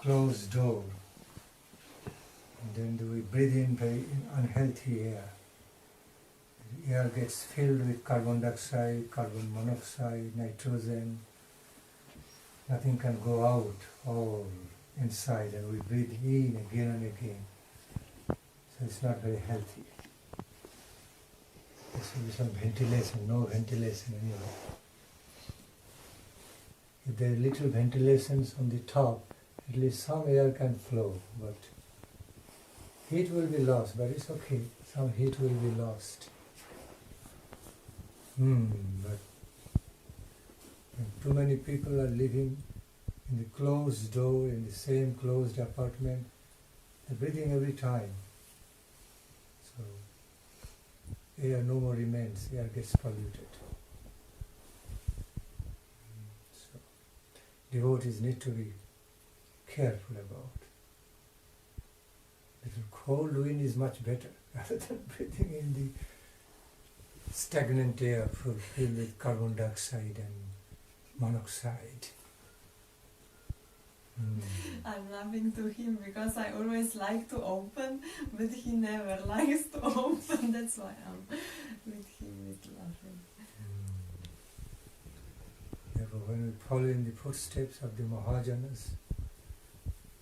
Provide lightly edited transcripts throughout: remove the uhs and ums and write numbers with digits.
closed door. And then we breathe in very unhealthy air. The air gets filled with carbon dioxide, carbon monoxide, nitrogen. Nothing can go out, all inside, and we breathe in again and again. So it's not very healthy. There should be some ventilation, no ventilation anyway. If there are little ventilations on the top, at least some air can flow, but heat will be lost, but it's okay. Some heat will be lost. But when too many people are living in the closed door, in the same closed apartment, they're breathing every time. So air no more remains, air gets polluted. So devotees need to be careful about. Little cold wind is much better rather than breathing in the stagnant air filled with carbon dioxide and monoxide. I'm laughing to him because I always like to open, but he never likes to open. That's why I'm with him with laughing. Therefore, when we follow in the footsteps of the Mahajanas,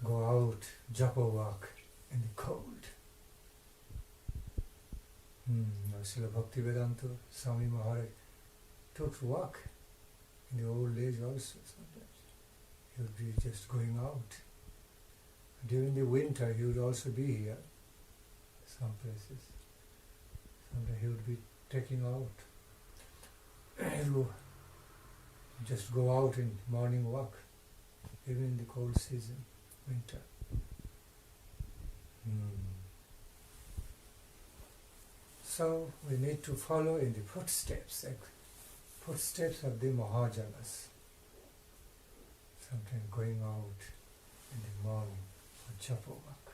go out, japa walk in the cold. Srila Bhakti Nandan Swami Maharaj took walk in the old age also sometimes. He would be just going out. During the winter he would also be here, some places. Sometimes he would be taking out. He would just go out in morning walk, even in the cold season, winter. So we need to follow in the footsteps of the Mahajanas. Sometimes going out in the morning for japa walk.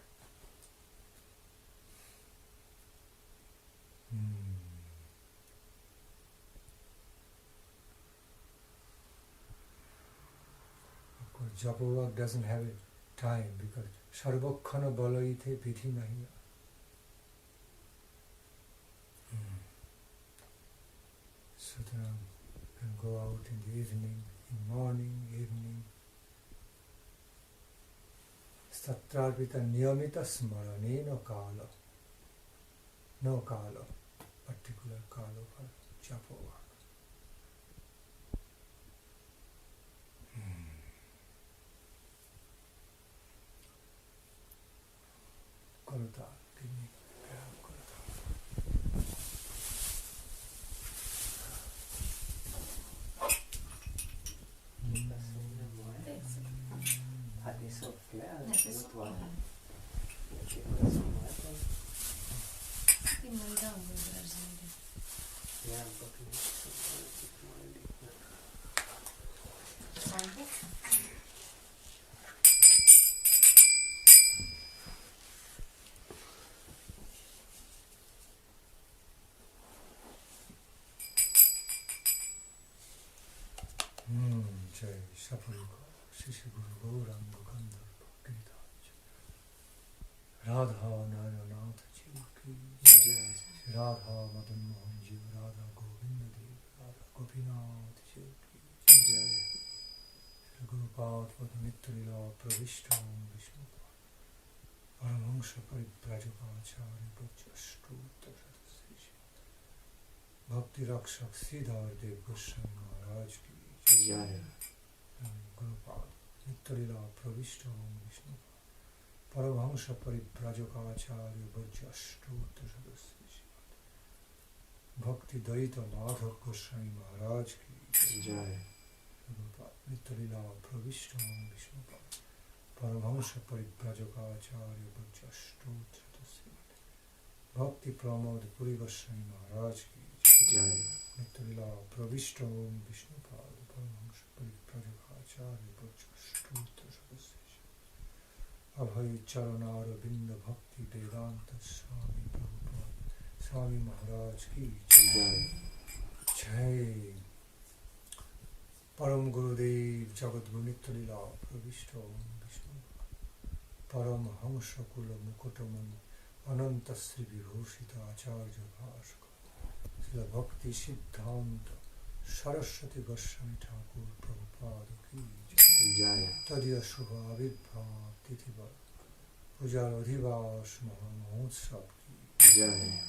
Of course, japa walk doesn't have a time because sarvakhana balaite vidhi nahi. So then you can go out in the evening, in morning, evening. Satrarvita niyamita smarane no kala. No kala, particular kala for japa walk. Korata, give me korata. Jai Sapurika, Shishi Guru Gauranga Gandharva Giridhaj Radha Narayanath Chivaki Jai Radha Madan Mohan Jiv Radha Govinda Dev Radha Gopinath Chivaki Jai Sri Gurupad Padamitrila Pravishtam Vishnupad Paramahamsa Paribrajapacharya Bhajyastuta Sadasrishi Bhakti Rakshak Sridhar Maharaj ki Jai Gurupad Nittalila Pravishta Vishnupad Paramahamsa Paribrajapacharya Bhajyastuta Sadasrishi Bhakti Daita Madhav Goswami Maharaj ki Jai Gurupad Nittalila Pravishta Vishnupad Paramahamsa Paribrajapacharya Bhajyastuta Sadasrishi Bhakti Pramod Puri Goswami Maharaj ki Jai Nittalila Pravishta Vishnupad Paramahamsa Paribrajapacharya Bhajyastuta Sadasrishi Abhay Charanara Binda Bhakti Vedanta Swami Prabhupada Swami Maharaj ki Jai Jai Param Gurudev Jagadguru Nittalila Pravishta Vishnupad Paramhamsa Kula Mukutamani Anantasri Vibhushita Acharya Bhashka Srila Bhakti Siddhanta Saraswati Goswami Thakur Prabhupada Ki Jaya. Tadiya Shubha Avirbhav Tithiva Pujar Adivas Mahamotsav Ki Jaya.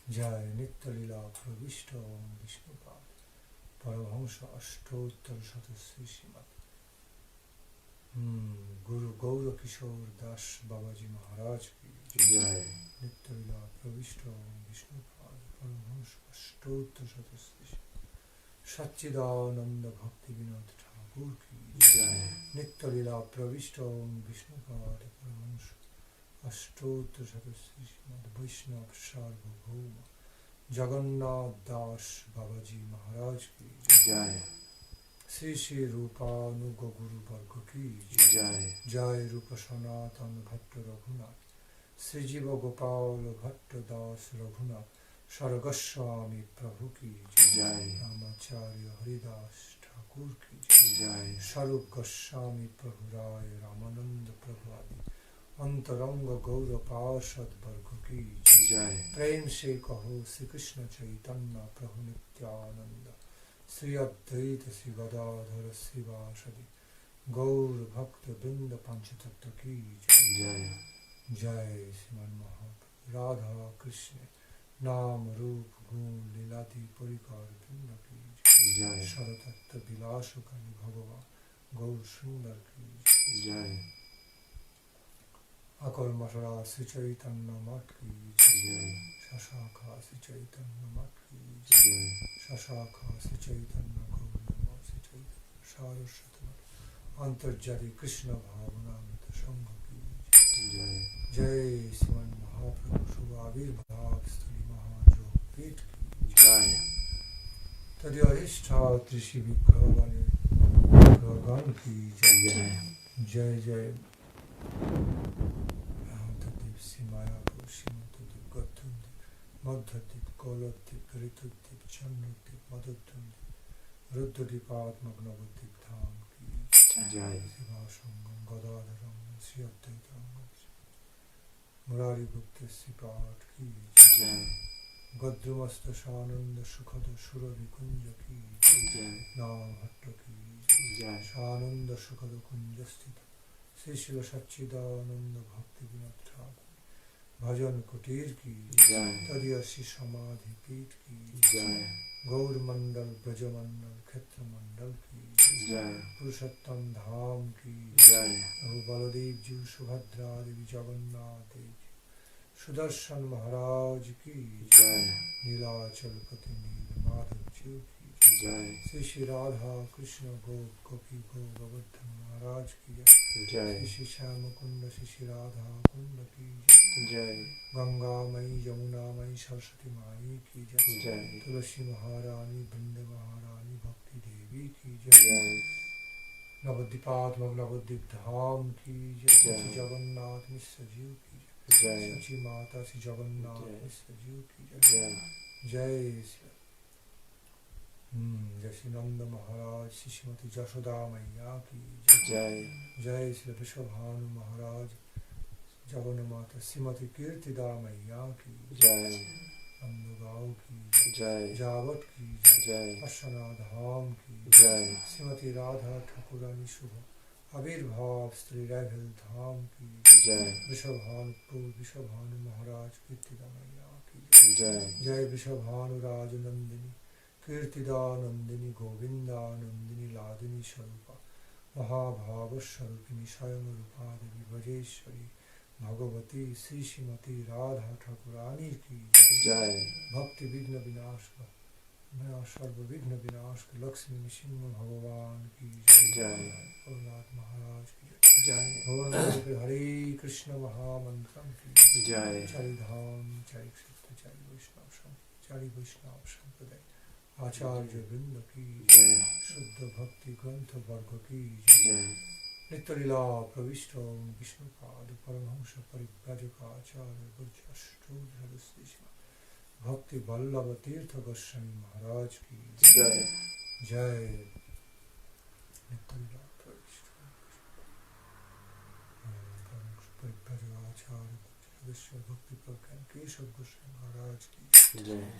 Jai Nitya Lila Pravishta Om Vishnupad Paramhamsa Ashtotter Shatasri Srimad Guru Gaura Kishore Das Babaji Maharaj Ki Jaya. Nitya Lila Pravishta Om Vishnupad Paramhamsa Ashtotter Shatasri Srimad Satchidananda Bhakti Vinod Thakur Ki Jaya. Nitya Lila Pravishta Om Vishnupad Paramhamsa Ashtotter Shatasri Srimad Vaishnava Sarvabhauma Jagannath Das Babaji Maharaj Ki Jaya. Sri Sri Rupanuga Guru Varga Ki Jaya. Jai Rupa Sanatana Bhatta Raghunath Sri Jiva Gopal Bhatta Das Raghunath Sargaswami Prabhu Ki Jai. Ramacharya Haridas Thakur Ki Jai. Sarup Goswami Prabhu Rai Ramananda Prabhu Adi Antaranga Gaura Parshad Varga Ki Jai. Prem Se Kaho Sri Krishna Chaitanya Prabhu Nityananda Sri Advaita Sri Gadadhara Sri Vasadi Gaur Bhakta Binda Panchatattva Ki Jai. Jai Sriman Mahaprabhu Radha Krishna Nam Rup Gun Lilati Parikar Binda Ki Jai. Saratatta Vilasukani Bhagava Gaur Sundar Ki Jai. Akal Matara Sri Chaitanya Mat Ki Jai. Shashaka Sri Chaitanya Mat Ki Jai. Shashaka Sri Chaitanya Gaurama Sri Chaitanya Saraswati Antarjari Krishna Bhavanamita Sangha Ki Jai. Jai Sriman Mahaprabhu Subhavir Bhav Stali Mahajog Pet Ki Jai. Tadyarishta Trishi Vikhavani Vikhavan Ki Jai. Jai Jai Tadip Simaya Simantadip Gatundip Madhadip Kolatip Ritudip Chandudip Madhudundip Ruddhadip Atmagnavadip Dham Ki Jai. Sivasangam Gadadharam Siyadaitam Murari Gupta Sipat Ki Jai. Gadrumasta Shananda Sukhada Suravi Kunja Ki Jai. Nam Hatta Ki Jai. Shananda Sukhada Kunjastita Sri Srila Satchidananda Bhakti Vinod Thakur Bhajan Kutir Ki Jai. Tadiyasi Samadhi Peet Ki Jai. Gaur Mandal Braja Mandal Khetra Mandal Ki Jai. Purushottam Dham Ki Jai. Prabhu Baladev Ji Subhadra Devi Jagannath Dev Ji Sudarshan Maharaj Ki Jai. Nilachalpati Madhav Ji Ki Jai. Sri Sri Radha Krishna Gopi Govardhan Maharaj Ki Jai. Sri Shyama Kunda Sri Sri Radha Kunda Ki Jai. Ganga Mai Yamuna Mai Saraswati Mai Ki Jai. Tulasi Maharani Brinda Maharani Bhakti Devi Ki Jai. Navadipatma Navadip Dham Ki Jai. Sri Jagannath Mishra Ji Ki Jai. Sachi Mata Sri Jagannath Jai. Mishra Ji Ki Jai. Jai Sri Jai Sri Nanda Maharaj Sri Srimati Jashoda Maiya Ki Jai. Jai Sri Vrishabhanu Maharaj Jagannamata Srimati Kirtida Maiya Ki Jai. Nandagao Ki Jai. Javat Ki Jai. Ashana Dham Ki Jai. Srimati Radha Thakurani Shubha Avirbhav Stri Raghil Dham Ki Jai. Vrishabhanu Maharaj Kirtida Maiya Ki Jai. Jai Vrishabhanu Raj Nandini Kirtida Nandini Govinda Nandini Ladini Sharupa Mahabhava Sharupini Swayam Rupa Devi Vajeshwari Bhagavati Sri Srimati Radha Thakurani Ki Jai. Bhakti Vigna Vinashka Sarva Vigna Vinashka Lakshmi Nishimha Bhagavan Ki Jai. Bhagavad Maharaj Ki Jai. Bhavan Hare Krishna Mahamantram Ki Jai. Charidham Chari Kshetra Chari Vaishnava Sampradaya Acharya Vrinda Ki Jai. Shuddha Bhakti Grantha Varga Ki Jai. Nitya Pravishta Vishnupad Paramhamsa Parivrajaka Acharya Burja Ashtodhara Srishma Bhakti Vallabha Tirtha Goswami Maharaj Ki Jai. Jai Nitya Pravishta Paramhamsa Acharya Vishwa Bhakti Prakan Keshav Goswami Maharaj ki Jai.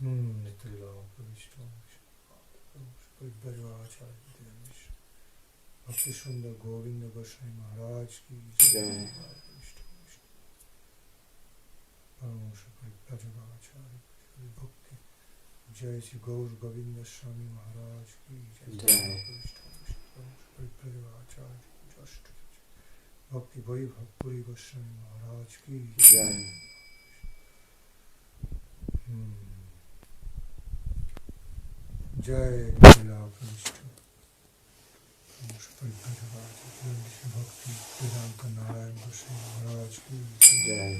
Nitrila Pravishta Pradvarva Acharya Vishwa Bhakti Sundar Govinda Goswami Maharaj ki Jai. Paramusha Pradvarva Acharya Bhakti Jai Shri Gaur Govinda Swami Maharaj ki Jai. Pradvarva Acharya Bhakti Vaibhav Puri Goswami Maharaj ki Jai. Jai Srila Krishna Bhakti Nandan Swami Maharaj ki Jai.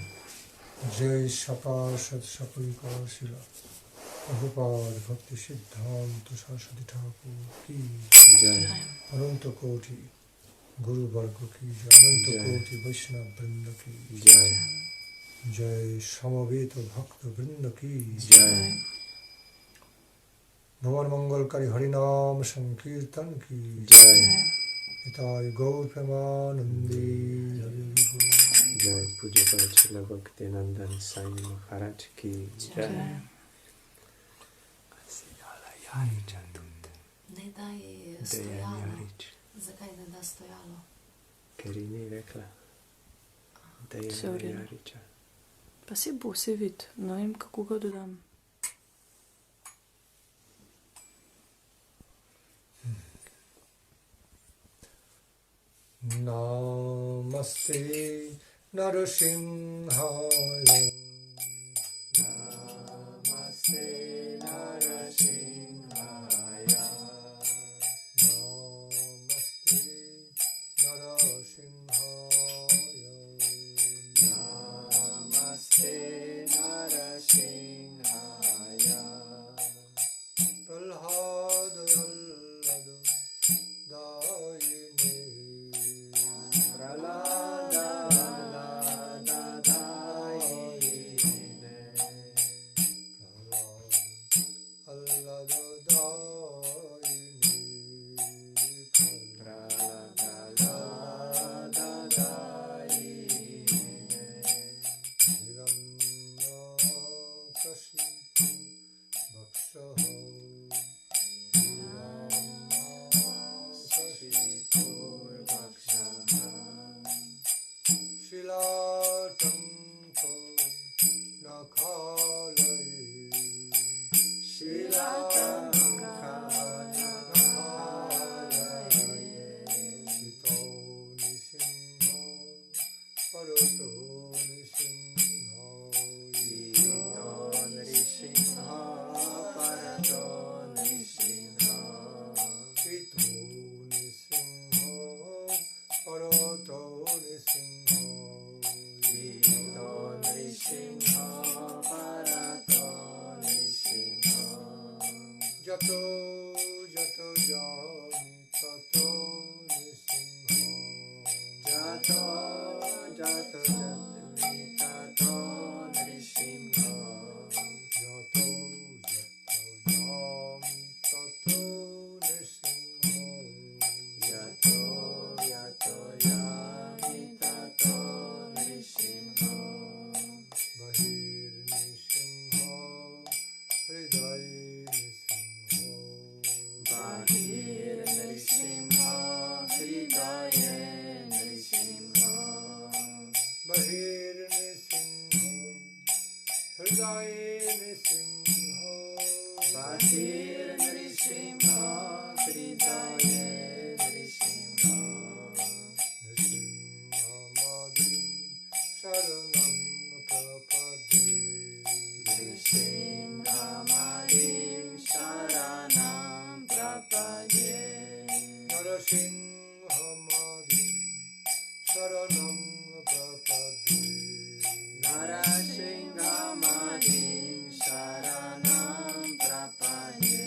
Jai Sapashad Sapurika Srila Prabhupada Bhakti Siddhanta Saraswati Thakur ki Jai. Ananta Koti Guru Varga ki Ananta Koti Vaishnava Vrinda ki Jai. Jai Samaveta Bhakta Vrinda ki Jai. Bhavan Mangalkari Harinam Sankirtan ki Jai. Itai Gaur Premanandi Jai. Puja Srila Bhakti Nandan Swami Maharaj ki Jai. Ne daj stojalo. Zakaj ne da stojalo? Ker ji ni rekla, da je Jariča. Pa se bo, se vidi. Ne vem, kako ga dodam. Namaste Narasimhaya Namaste Narasimhaya. Namaste Narasimhaya Namaste Narasimhaya. Pralhada Allada Dayine Pralada Dayine. Allada Dayine Pralada Dayine. Hiranyakashipu Bhakshaho Shilatanko Nakhalaye Shito Nisimho Parato Nisimho Shito Nisimho Parato Nisimho Jato Jato Jami Tato Nisimho Jato Jato Jami Tato Nrisimha. Jato Jato Jami Tato Nisimho Jato Bahir Nisimho Hridaye Nisimho Bahir Nrisimha Hridaye Nrisimha. Bahir Nisimho Hridaye Nisimho Nrisimha Madhim Sharanam Prapade. Nrisimhamadim Sharanam Prapade Narasimhamadhim Sharanam Prapade. Narasingamadim Sharanam Prapade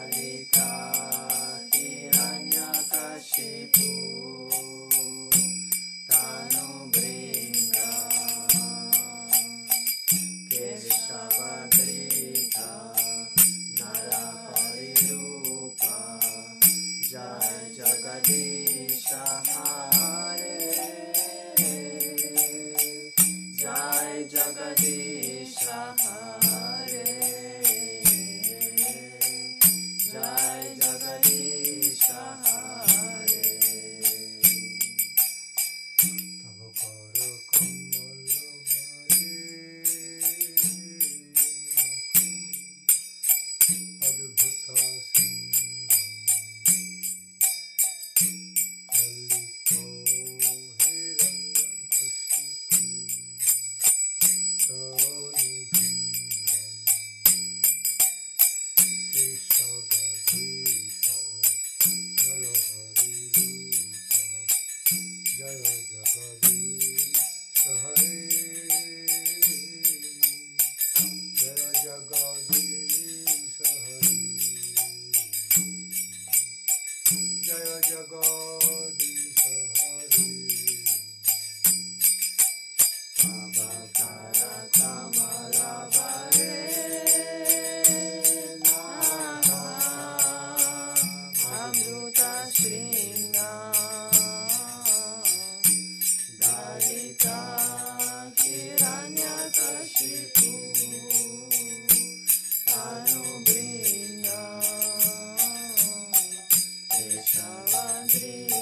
Dalita Hiranyakashipu Tanu Bringa Keshavadrita Narahari Rupa Jai Jagadisha Hare Jai Jagadisha Hare Jai Jagadisha Hare Tavakara Kamala Adbhuta Sangam Lalito Hiranyakashipu Shri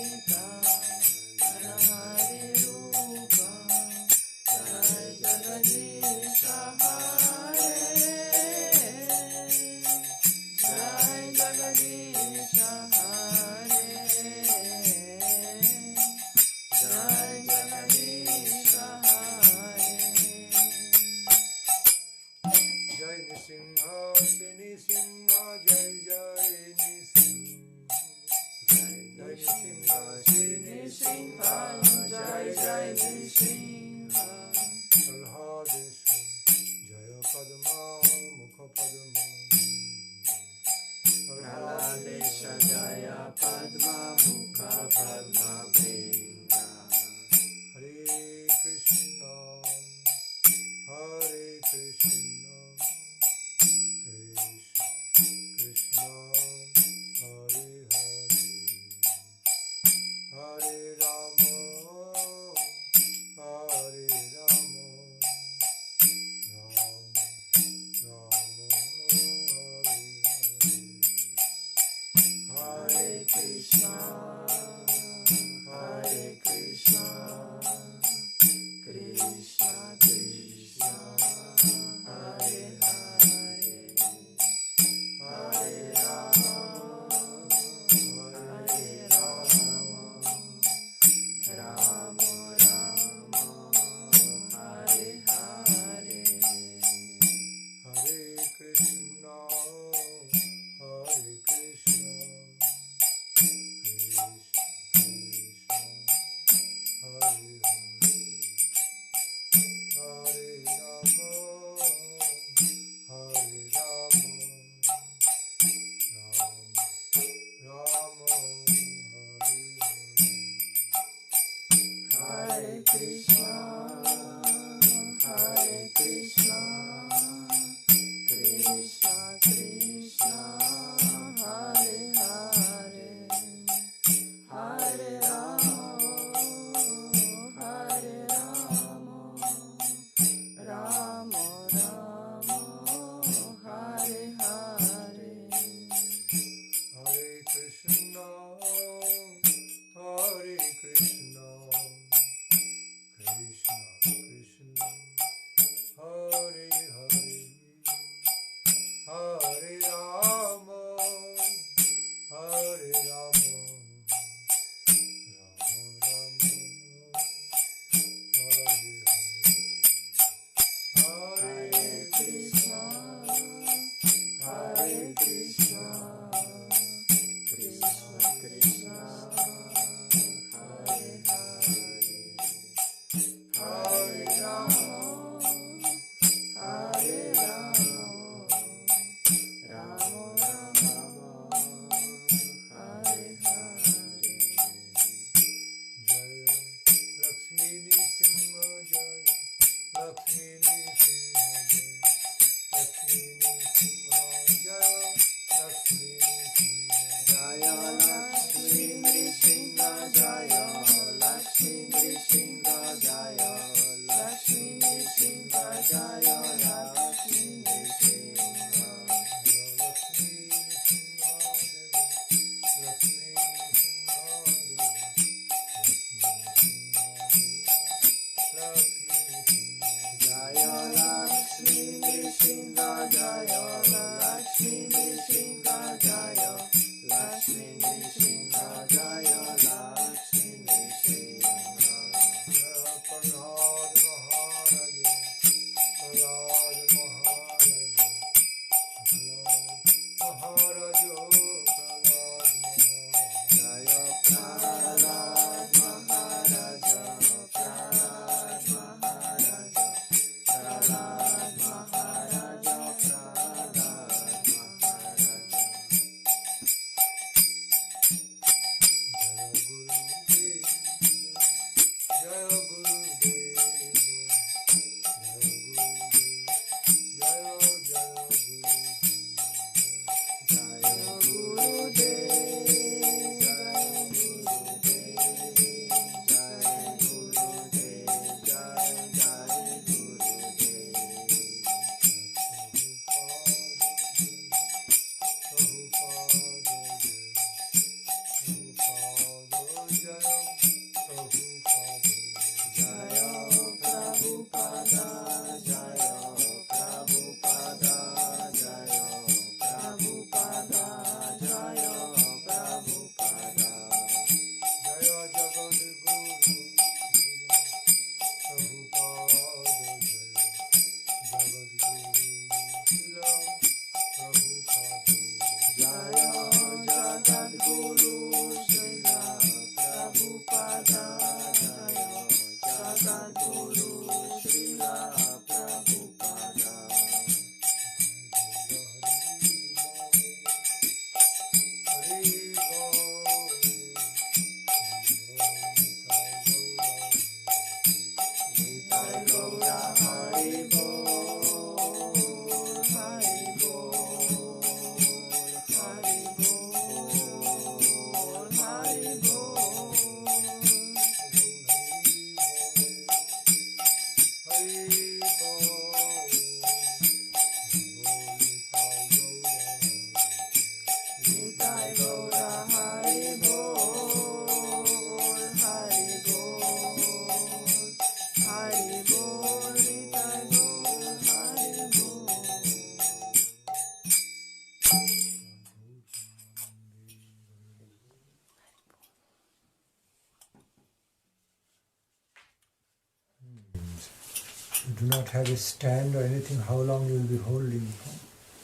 Do not have a stand or anything, how long you will be holding?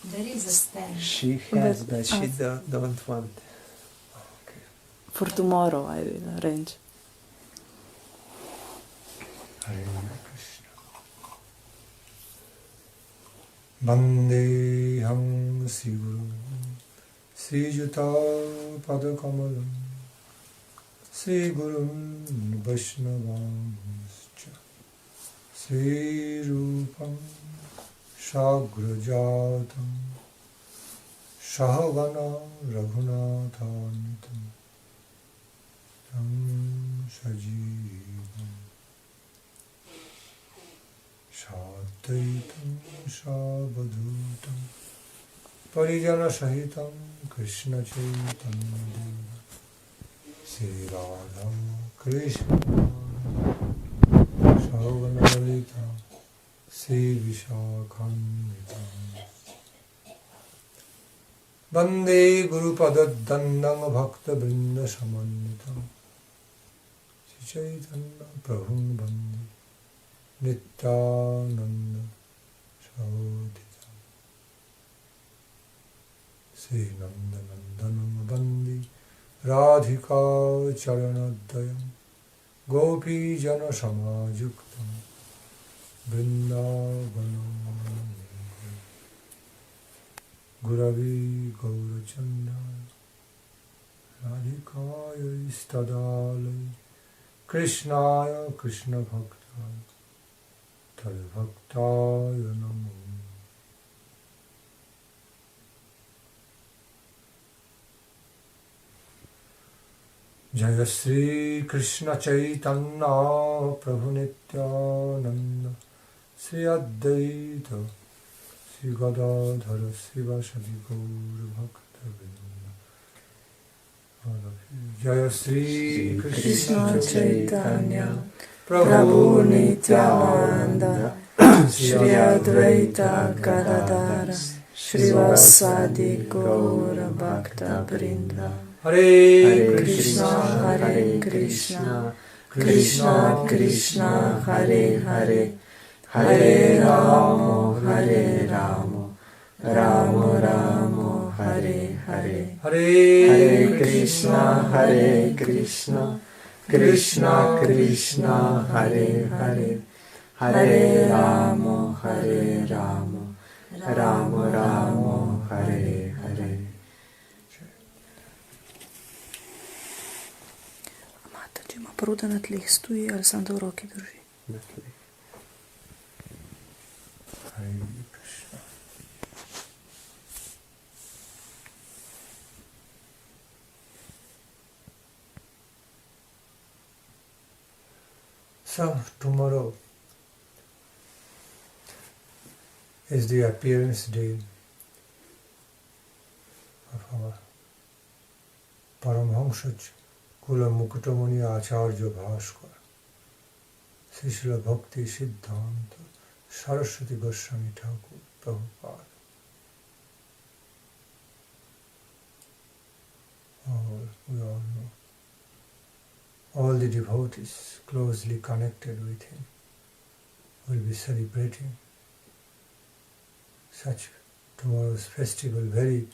There is a stand. She has, but she don't want. Okay. For tomorrow I will arrange. Hare Krishna. Vandeham Siguru Srijuta Padakamalam Sigurum Vaishnavamscha Sri Rupam Shagrajatam Shahavana Raghunatanitam Tam Sajivam Shadaitam Shabadhutam Parijana Sahitam Krishna Chaitanya Deva Sri Radha Krishna Shavanalita Sri Vishakhanita Bande Guru Padadandam Bhakta Brinda Samanitam Sri Chaitanya Prabhum Bande Nityananda Sahodita Sri Nanda Nandanam Bandi Radhika Charanadayam Gopi Jana Samajuktam Vrindavanam Guravi Gaurachandra Radhikaya Istadalai Krishnaya Krishna Bhaktaya Talbhaktaya Namo. Jaya Sri Krishna Chaitanya Prabhu Nityananda Sri Advaita Sri Gadadhara Srivasadi Gaura Bhakta Jaya Sri Krishna Chaitanya Prabhu Nityananda Sri Advaita Gadadhara Srivasadi Gaura Bhakta Vrinda. Hare Krishna, Hare Krishna, Krishna Krishna, Hare Hare, Hare Rama, Hare Rama, Rama Rama, Hare Hare. Hare Krishna, Hare Krishna, Krishna Krishna, Hare Hare, Hare Rama, Hare Rama, Rama Rama, Hare Hare. Če ima prav, da na tleh stoji ali samo da v roki drži? Na tleh. Hare Krishna. So tomorrow is the appearance day of our Paramhamsa Kula Mukutamani Acharya Bhaskar Srila Bhakti Siddhanta Saraswati Goswami Thakur Prabhupada. We all know. All the devotees closely connected with him will be celebrating such tomorrow's festival very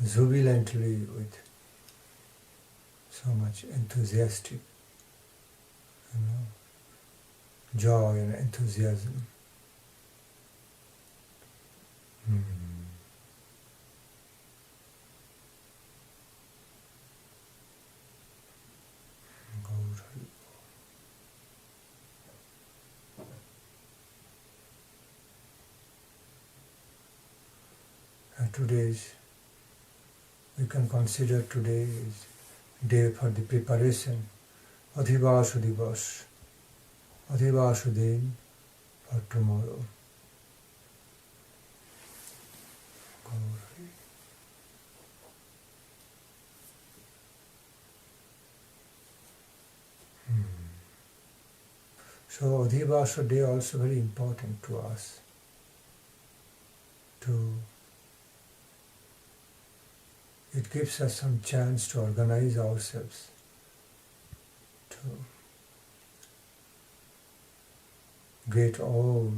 jubilantly with so much enthusiastic, joy and enthusiasm. Today's, we can consider today is day for the preparation, adivas adivas, adivas day for tomorrow. So adivas day also very important to us it gives us some chance to organize ourselves, to get all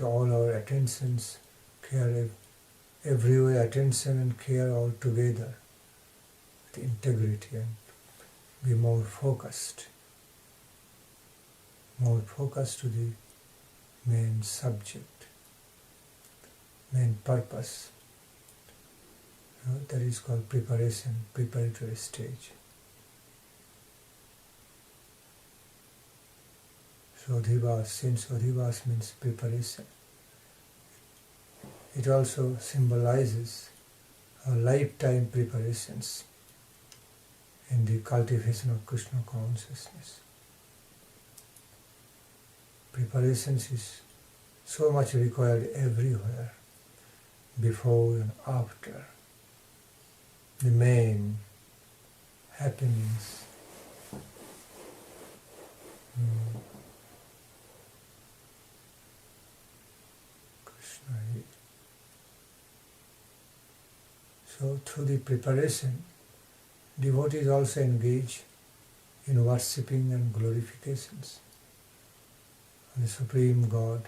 our attentions, care, everywhere attention and care all together with integrity and be more focused to the main subject, main purpose. That is called preparation, preparatory stage. So adivas, since adivas means preparation, it also symbolizes our lifetime preparations in the cultivation of Krishna consciousness. Preparations is so much required everywhere, before and after the main happenings. Krishna. So through the preparation, devotees also engage in worshipping and glorifications of the Supreme God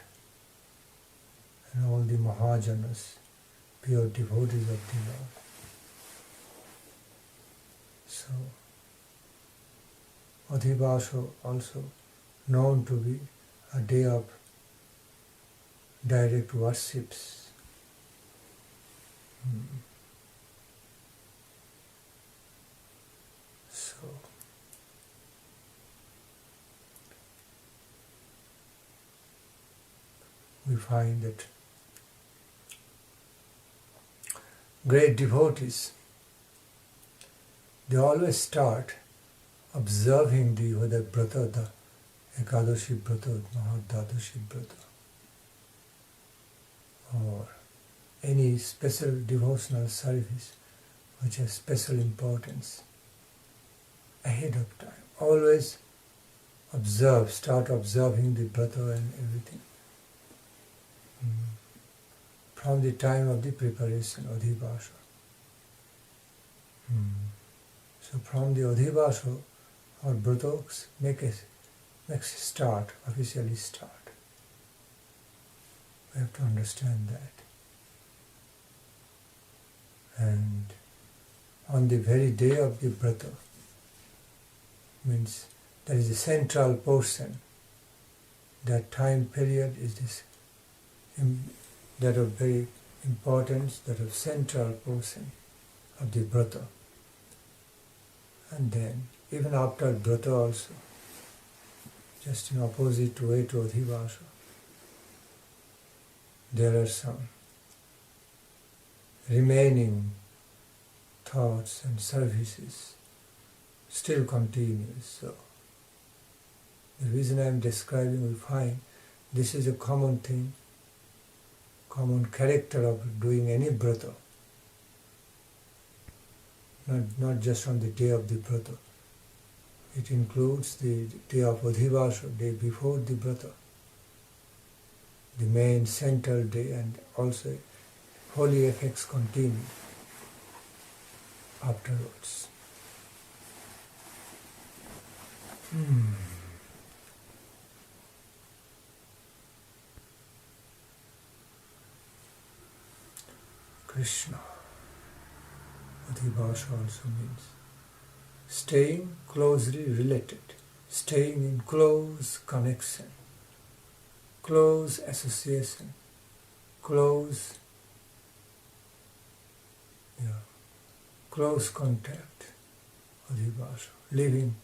and all the Mahajanas, pure devotees of the Lord. So, Adivasa also known to be a day of direct worships. So, we find that great devotees they always start observing whether brata, the Ekadashi brata, Mahadadashi brata, or any special devotional service which has special importance ahead of time. Always start observing the brata and everything. From the time of the preparation, adivas. So from the adivas or brata makes start, officially start. We have to understand that. And on the very day of the brata, means there is a central portion. That time period is this, that of very importance, that of central portion of the brata. And then, even after brata also, just in opposite way to adivasa, there are some remaining thoughts and services still continues. So, the reason I am describing, we find this is a common thing, common character of doing any brata. Not just on the day of the brata. It includes the day of adivasa, day before the brata, the main central day, and also holy effects continue afterwards. Krishna. Adivasa also means staying closely related, staying in close connection, close association, close contact. Adivasa, living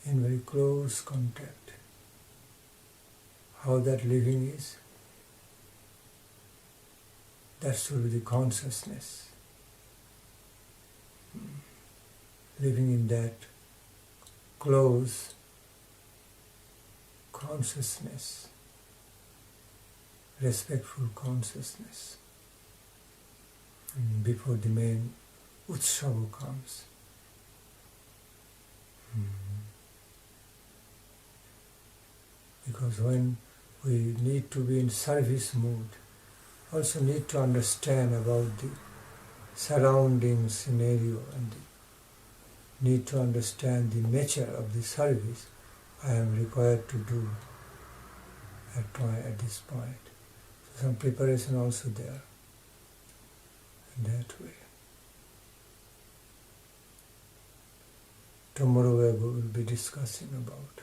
in very close contact. How that living is? That should be the consciousness. Living in that close consciousness, respectful consciousness, before the main utsava comes. Because when we need to be in service mood, also need to understand about the surrounding scenario and need to understand the nature of the service I am required to do at this point. So some preparation also there in that way. Tomorrow we will be discussing about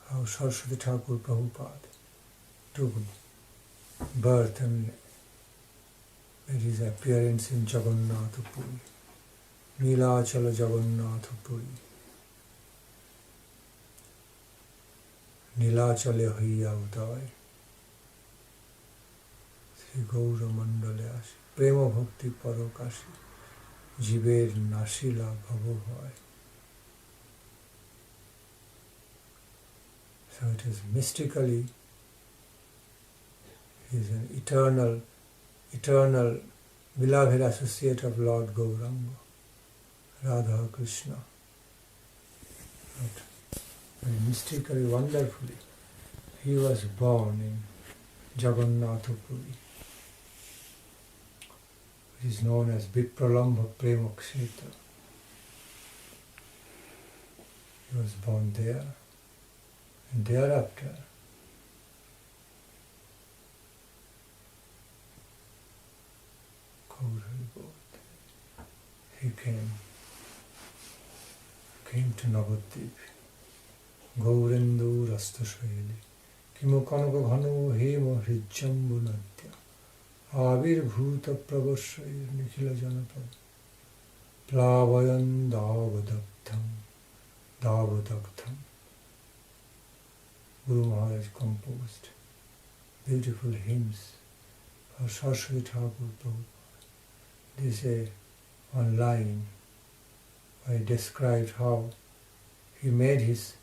how Saraswati Thakur Prabhupada took birth and made his appearance in Jagannath Puri, Nilachala Jagannath Puri, Nilachale Hiya Uday, Sri Gaura Mandale Ashi, Prema Bhakti Parokashi, Jiber Nashila Bhavohai. So it is mystically, he is an eternal beloved associate of Lord Gauranga, Radha Krishna. But very mystically, wonderfully, he was born in Jagannath Puri, which is known as Vipralambha Prema Kshetra. He was born there, and thereafter he came to Navadvip. Gaurendu Rastashayali Kimokanaka Ghano Hema Hrijambu Natya Avir Bhuta Pravashayir Nikhila Janapad Plavayan Davadaktham. Guru Maharaj composed beautiful hymns for Saraswati Thakur Prabhupada. This is one line where he described how he made his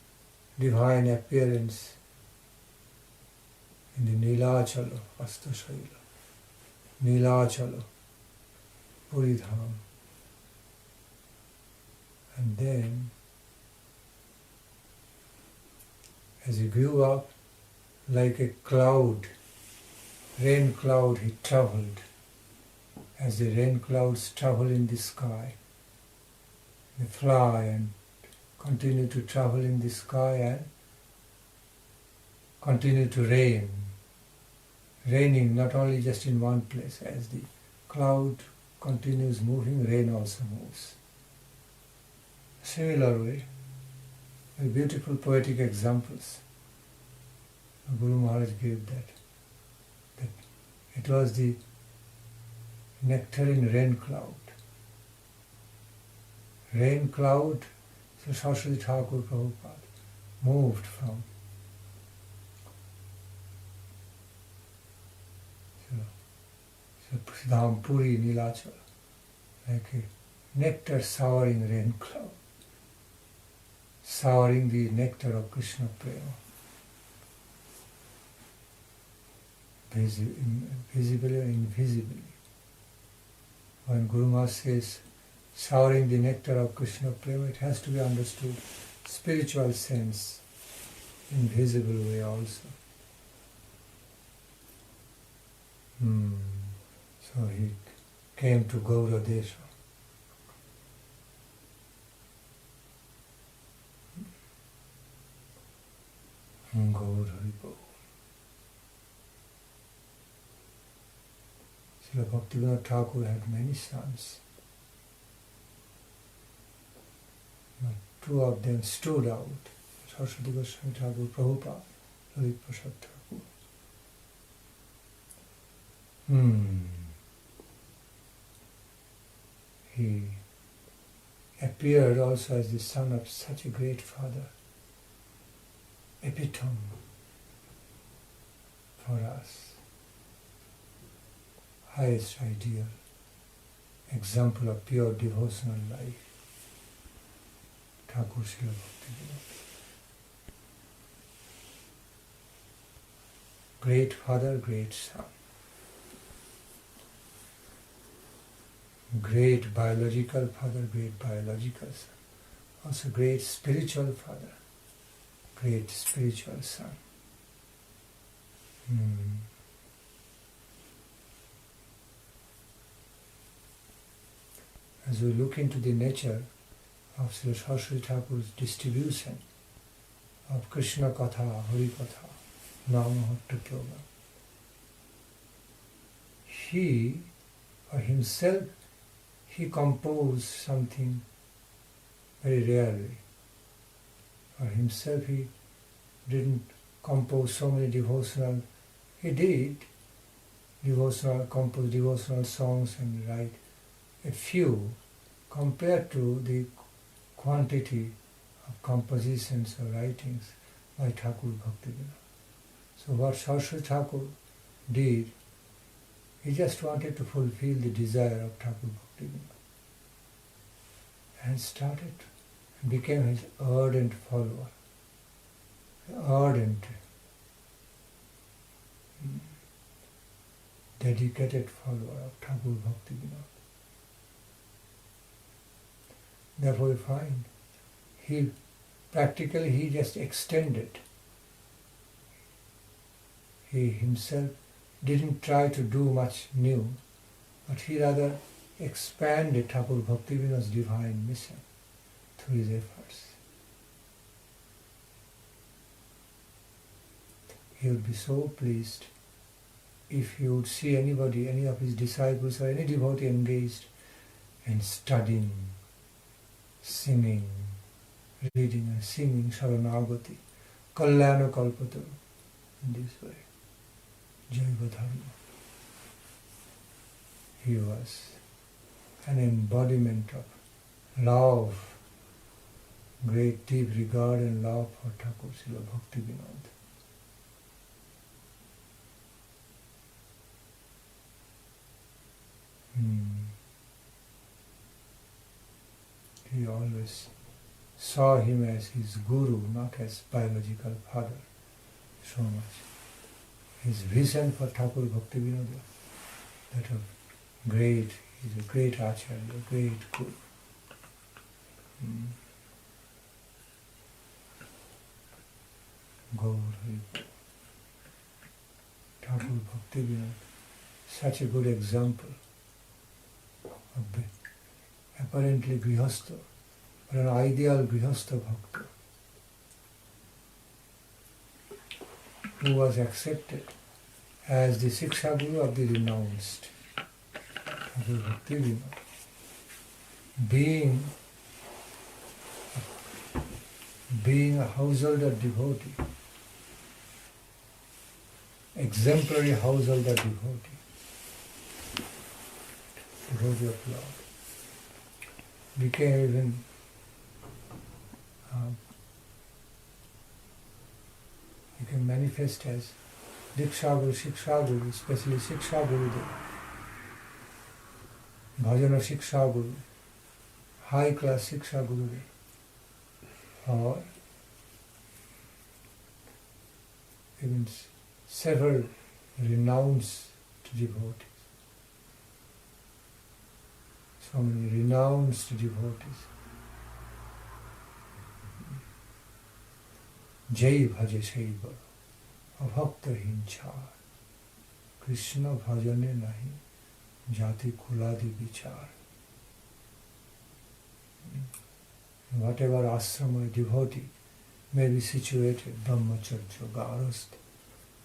divine appearance in the Nilachala, Astashaila, Nilachala, Puridham. And then, as he grew up, like a cloud, rain cloud, he travelled. As the rain clouds travel in the sky, they fly and continue to travel in the sky and continue to rain. Raining not only just in one place, as the cloud continues moving, rain also moves. Similar way, very beautiful poetic examples Guru Maharaj gave that it was the nectarine rain cloud. Rain cloud, so Srila Thakur Prabhupada moved from Dham Puri Nilachala, like a nectar souring rain cloud, souring the nectar of Krishna Prema, visibly and invisibly. When Guru Maharaj says souring the nectar of Krishna Prema, it has to be understood spiritual sense, invisible way also. So he came to Gaura Desha. Gaur Haribo. Srila Bhaktivinoda Thakur had many sons. But two of them stood out. Saraswati Goswami Thakur, Prabhupada, Lalit Prasad Thakur. He appeared also as the son of such a great father, epitome for us, highest ideal, example of pure devotional life, Thakur Srila Bhaktivinoda. Great father, great son. Great biological father, great biological son. Also great spiritual father, great spiritual son. As we look into the nature of Srila Saraswati Thakur's distribution of Krishna Katha, Hari Katha, Namahatta program, he, for himself, he composed something very rarely. For himself, he didn't compose so many devotional. He did compose devotional songs and write a few compared to the quantity of compositions or writings by Thakur Bhaktivinoda. So what Saraswati Thakur did, he just wanted to fulfill the desire of Thakur Bhaktivinoda and started, became his ardent follower, ardent, dedicated follower of Thakur Bhaktivinoda. Therefore we find he just extended. He himself didn't try to do much new, but he rather expanded Thakur Bhaktivinoda's divine mission through his efforts. He would be so pleased if he would see anybody, any of his disciples or any devotee engaged in studying, singing, reading and singing Sharanagati, Kalyana Kalpataru, in this way. Jaiva Dharma. He was an embodiment of love, great deep regard and love for Thakur Srila Bhaktivinoda. he always saw him as his guru, not as biological father, so much. His vision for Thakur Bhakti Vinodya, that of great, he's a great acharya, a great guru. Gaur Hari. Thakur Bhakti Vinod, such a good example of the apparently Grihasta, but an ideal Grihasta Bhakta, who was accepted as the Siksha Guru of the renounced. Thakur Bhakti Vinod, being a householder devotee, exemplary householder devotee of Lord, became even you can manifest as Diksha Guru, Shiksha Guru, especially Shiksha Guru, Bhajana Shiksha Guru, high class Shiksha Guru, or even several renounced devotees. So many renounced devotees. Jai bhaje shaiva, abhakta hinchar, Krishna bhajane nahi, jati kuladi vichar. Whatever asrama a devotee may be situated, brahmacharya, garastha,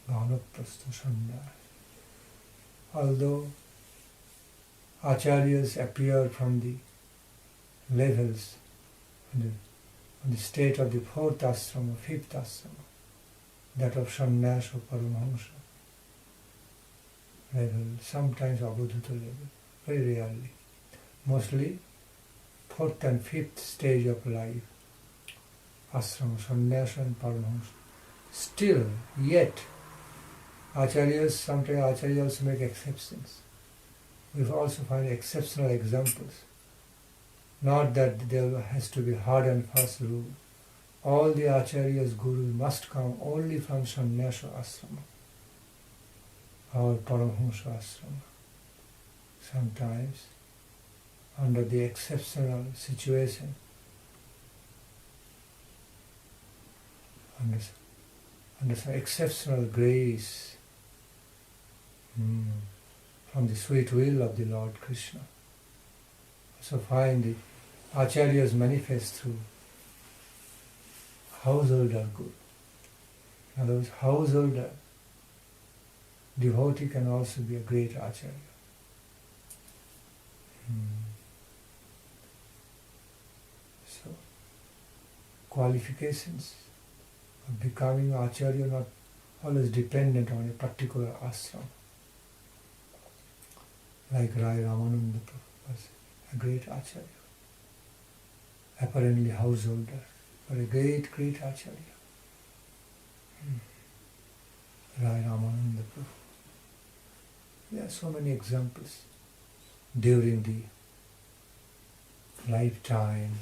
vanaprastha, sannyas. Although acharyas appear from the levels, on the state of the fourth asrama, fifth asrama, that of sannyas or paramahamsa level, sometimes avadhuta level, very rarely. Mostly fourth and fifth stage of life, asrama, sannyasa and paramahamsa. Still, yet, acharyas, sometimes acharyas make exceptions. We also find exceptional examples. Not that there has to be hard and fast rule. All the acharyas, gurus must come only from sannyasa asrama or paramahamsa asrama. Sometimes, under the exceptional situation, under some exceptional grace from the sweet will of the Lord Krishna. So find the acharyas manifest through householder guru. In other words, householder devotee can also be a great acharya. So, qualifications of becoming acharya not always dependent on a particular ashram. Like Rai Ramananda was a great acharya, apparently householder, but a great, great acharya. Rai Ramananda Prabhu. There are so many examples during the lifetime,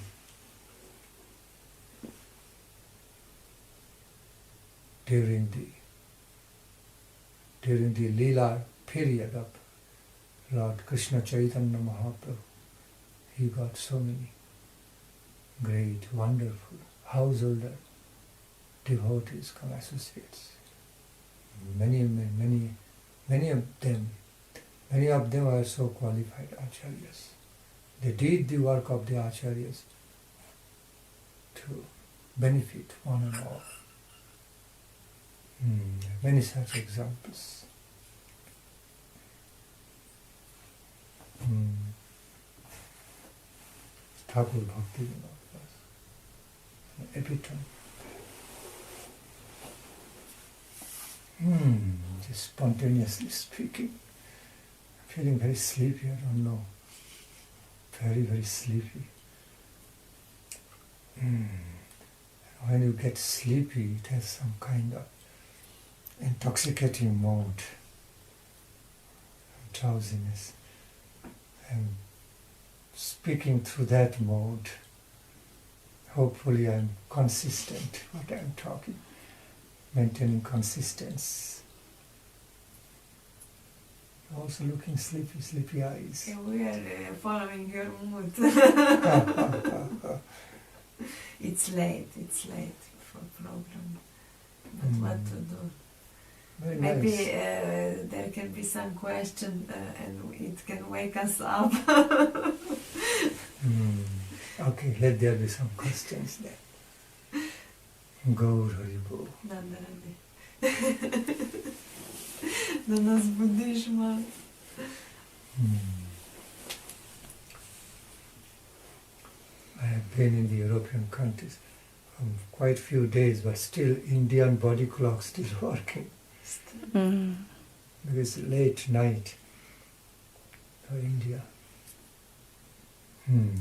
during the Leela period of Lord Krishna Chaitanya Mahaprabhu. He got so many great, wonderful householder devotees come associates. Many of them are so qualified acharyas. They did the work of the acharyas to benefit one and all. Many such examples. Thakur Bhakti was an epitome. Just spontaneously speaking, feeling very sleepy, I don't know. Very, very sleepy. When you get sleepy, it has some kind of intoxicating mode, drowsiness. And speaking through that mode, hopefully I'm consistent what I'm talking, maintaining consistency. Also looking sleepy eyes. Yeah, we are following your mood. It's late for program. But what to do? Very Maybe nice. there can be some question and it can wake us up. Okay, let there be some questions then. Gaur Haribo. Nanda. Da nas budiš malo. I have been in the European countries quite few days, but still Indian body clock still working. Because it's late night for India.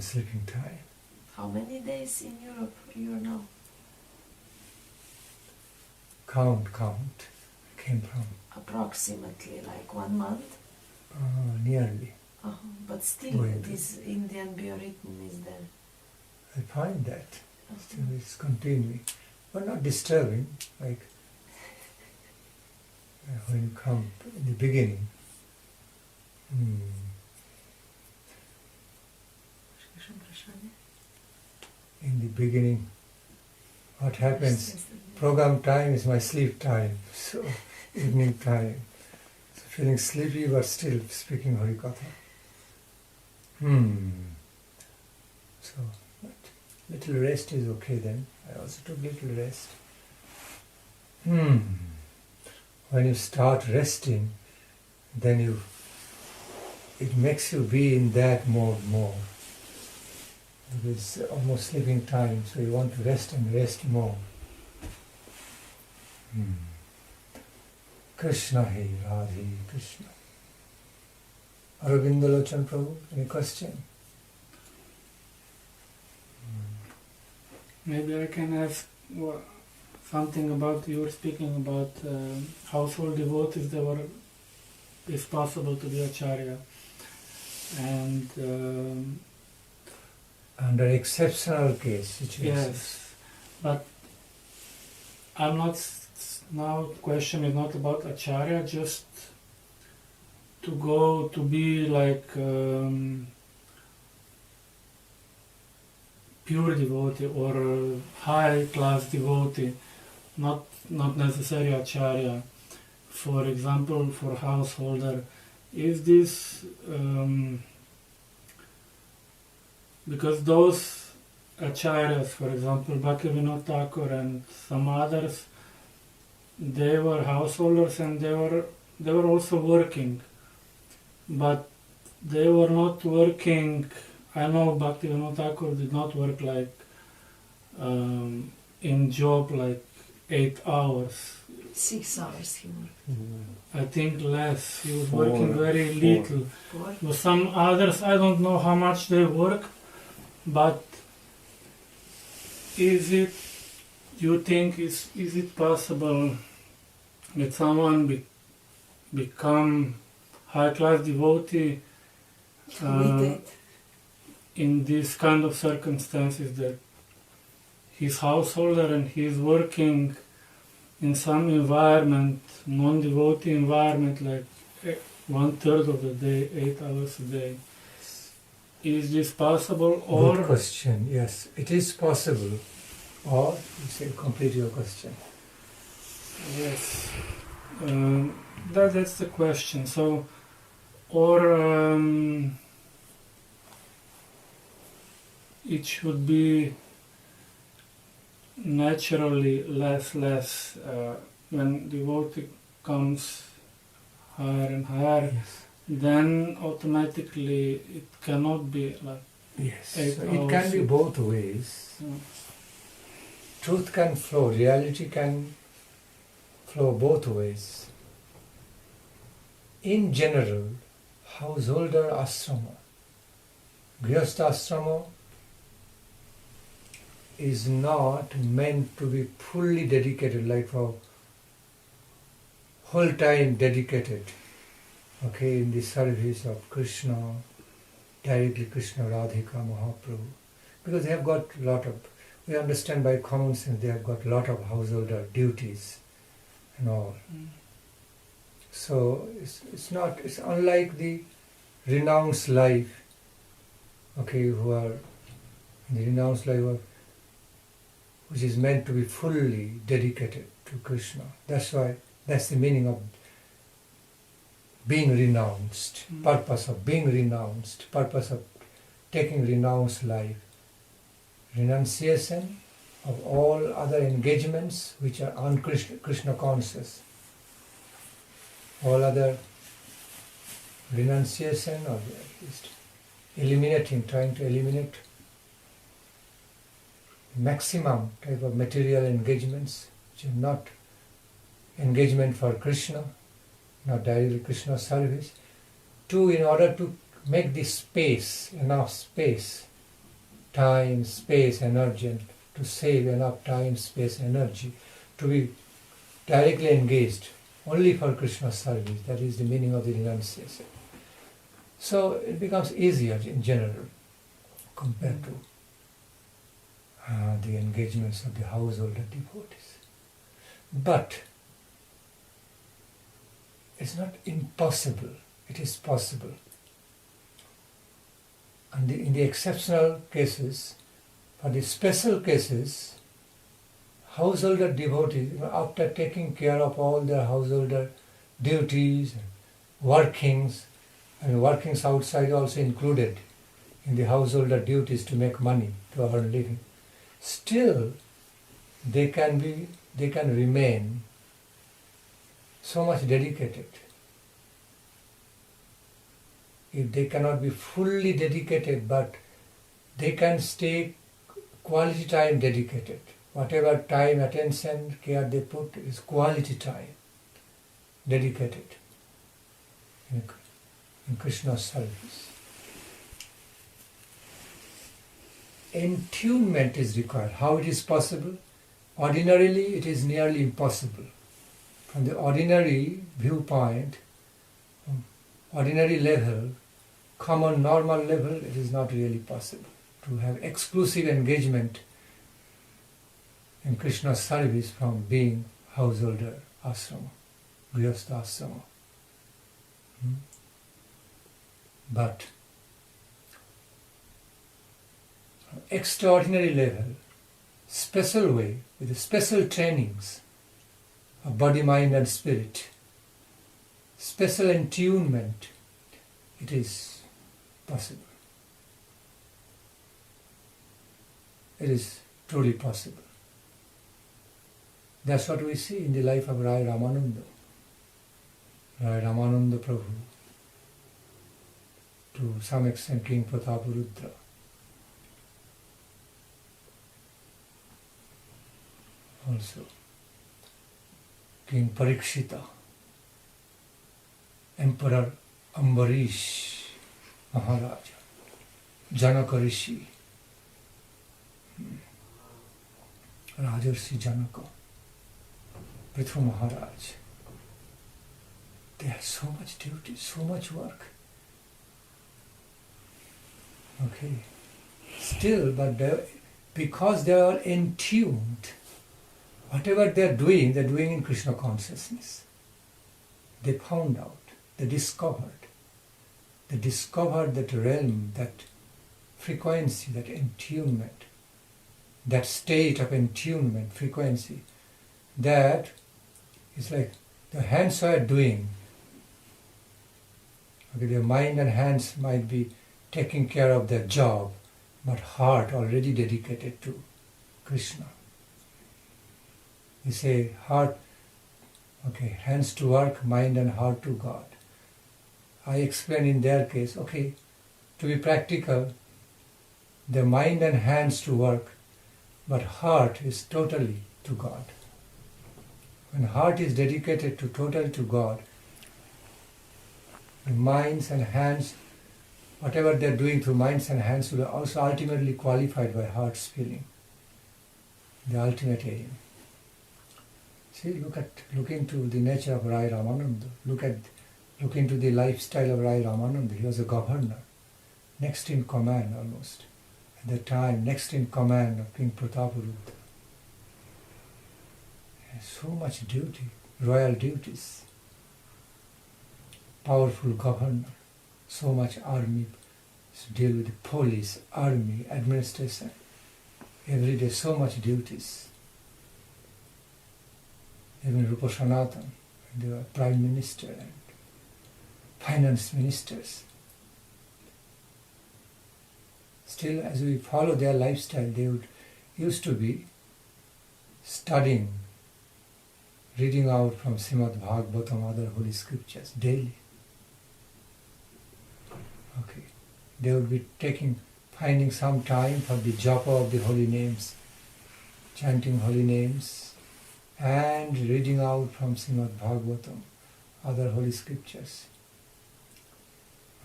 Sleeping time. How many days in Europe you are now? Count. Came from Approximately like 1 month? nearly. But still Going to- this Indian biorhythm is there. I find that still it's continuing, but not disturbing. Like when you come in the beginning. In the beginning, what happens? Program time is my sleep time, so evening time. So feeling sleepy but still speaking Harikatha. So, but little rest is okay then. I also took little rest. When you start resting, then it makes you be in that mode more. It's almost sleeping time, so you want to rest and rest more. Krishna He, Radhe, Krishna. Aurobindo Lochan Prabhu, any question? Maybe I can ask something about, you were speaking about household devotees that were, it's possible to be acharya. And Under exceptional case situations. yes, but I'm not, now question is not about acharya, just to go to be like pure devotee or high class devotee, not necessarily acharya. For example, for householder, is this because those acharyas, for example, Bhaktivinoda Thakur and some others, they were householders and they were also working, but they were not working. I know Bhaktivinoda Thakur did not work like in job like 8 hours. 6 hours he worked. I think less. He was 4, working very little. 4. With some others, I don't know how much they work, but is it, you think, is it possible that someone become high-class devotee in this kind of circumstances, that he's householder and he's working in some environment, non-devotee environment, like 1/3 of the day, 8 hours a day? Is this possible? Or Good question, yes, it is possible. Or, you say, complete your question. yes, that's the question. So, or it should be naturally less when devotee comes higher and higher, Yes. then automatically it cannot be like Yes. 8 So it can hours. be both ways. Truth can flow, reality can flow both ways. In general, householder asrama, Grihasta Asrama is not meant to be fully dedicated, like for whole time dedicated, okay, in the service of Krishna, directly Krishna, Radhika, Mahaprabhu, because they have got a lot of we understand by common sense they have got a lot of householder duties and all. So it's unlike the renounced life, who are in the renounced life, which is meant to be fully dedicated to Krishna. That's the meaning of being renounced, purpose of being renounced, purpose of taking renounced life. Renunciation of all other engagements which are un-Krishna conscious. All other renunciation, or at least trying to eliminate maximum type of material engagements which are not engagement for Krishna, not directly Krishna service, in order to make the space, enough space, time, space, energy, and to save enough time, space, energy, to be directly engaged only for Krishna service. That is the meaning of the renunciation. So it becomes easier in general compared to the engagements of the householder devotees. But it's not impossible, it is possible. And in the exceptional cases, for the special cases, householder devotees, after taking care of all their householder duties, workings, and workings outside also included in the householder duties to make money, to earn living, still they can remain so much dedicated. If they cannot be fully dedicated, but they can stay quality time dedicated. Whatever time, attention, care they put is quality time dedicated in Krishna's service. Entunement is required. How it is possible? Ordinarily, it is nearly impossible. From the ordinary viewpoint, ordinary level, common normal level, it is not really possible to have exclusive engagement in Krishna's service from being householder asrama, Grihasta Asrama. But extraordinary level, special way, with special trainings of body, mind and spirit, special entunement, it is possible. It is truly possible. That's what we see in the life of Rai Ramananda. Rai Ramananda Prabhu, to some extent King Prataparudra. Also, King Parikshita, Emperor Ambarish Maharaja, Janaka Rishi, Rajarsi Janaka, Prithu Maharaj. They have so much duty, so much work. Okay. Still, but because they are entuned, whatever they are doing in Krishna consciousness. They found out, they discovered that realm, that frequency, that entunement, that state of entunement, frequency, that is like the hands are doing. Okay, their mind and hands might be taking care of their job, but heart already dedicated to Krishna. You say heart, okay, hands to work, mind and heart to God. I explain in their case, okay, to be practical, the mind and hands to work, but heart is totally to God. When heart is dedicated totally to God, the minds and hands, whatever they are doing through minds and hands will also ultimately qualified by heart's feeling, the ultimate aim. See, look into the nature of Rai Ramananda. Look into the lifestyle of Rai Ramananda. He was a governor, next in command almost, at the time next in command of King Prataparudra. So much duty, royal duties, powerful governor, so much army to deal with the police, army, administration, every day so much duties. Even Rupa Sanatan, they were prime minister and finance ministers. Still, as we follow their lifestyle, they would used to be studying, reading out from Srimad Bhagavatam, other holy scriptures daily. Okay, they would be finding some time for the japa of the holy names, chanting holy names, and reading out from Srimad Bhagavatam, other holy scriptures.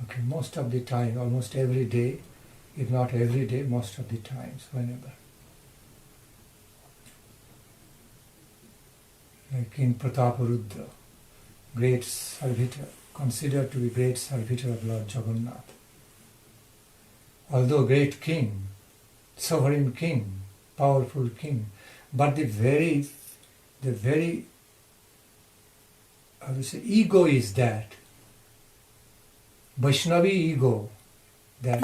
Okay, most of the time, almost every day, if not every day, most of the times, whenever. Like King Prataparudra, great servitor, considered to be great servitor of Lord Jagannath. Although great king, sovereign king, powerful king, but the very I would say ego is that Vaishnavi ego that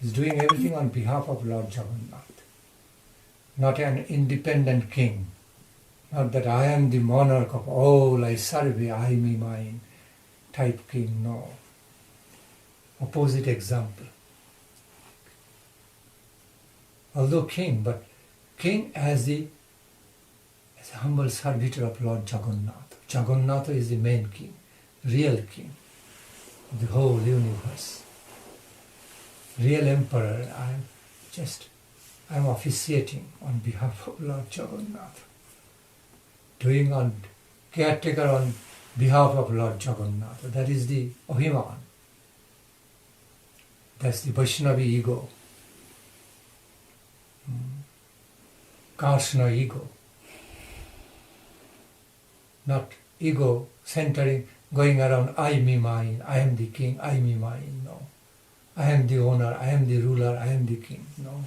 is doing everything on behalf of Lord Jagannath, not an independent king. Not that I am the monarch of all, I serve, I, me, mine type king, no. Opposite example. Although king, but king as a humble servitor of Lord Jagannath. Jagannath is the main king, real king of the whole universe. Real emperor, I am officiating on behalf of Lord Jagannath. Doing on caretaker on behalf of Lord Jagannath. That is the Abhiman. That's the Vaishnavi ego. Karsana ego. Not ego centering, going around I, me, mine, I am the king, I, me, mine, no. I am the owner, I am the ruler, I am the king, no.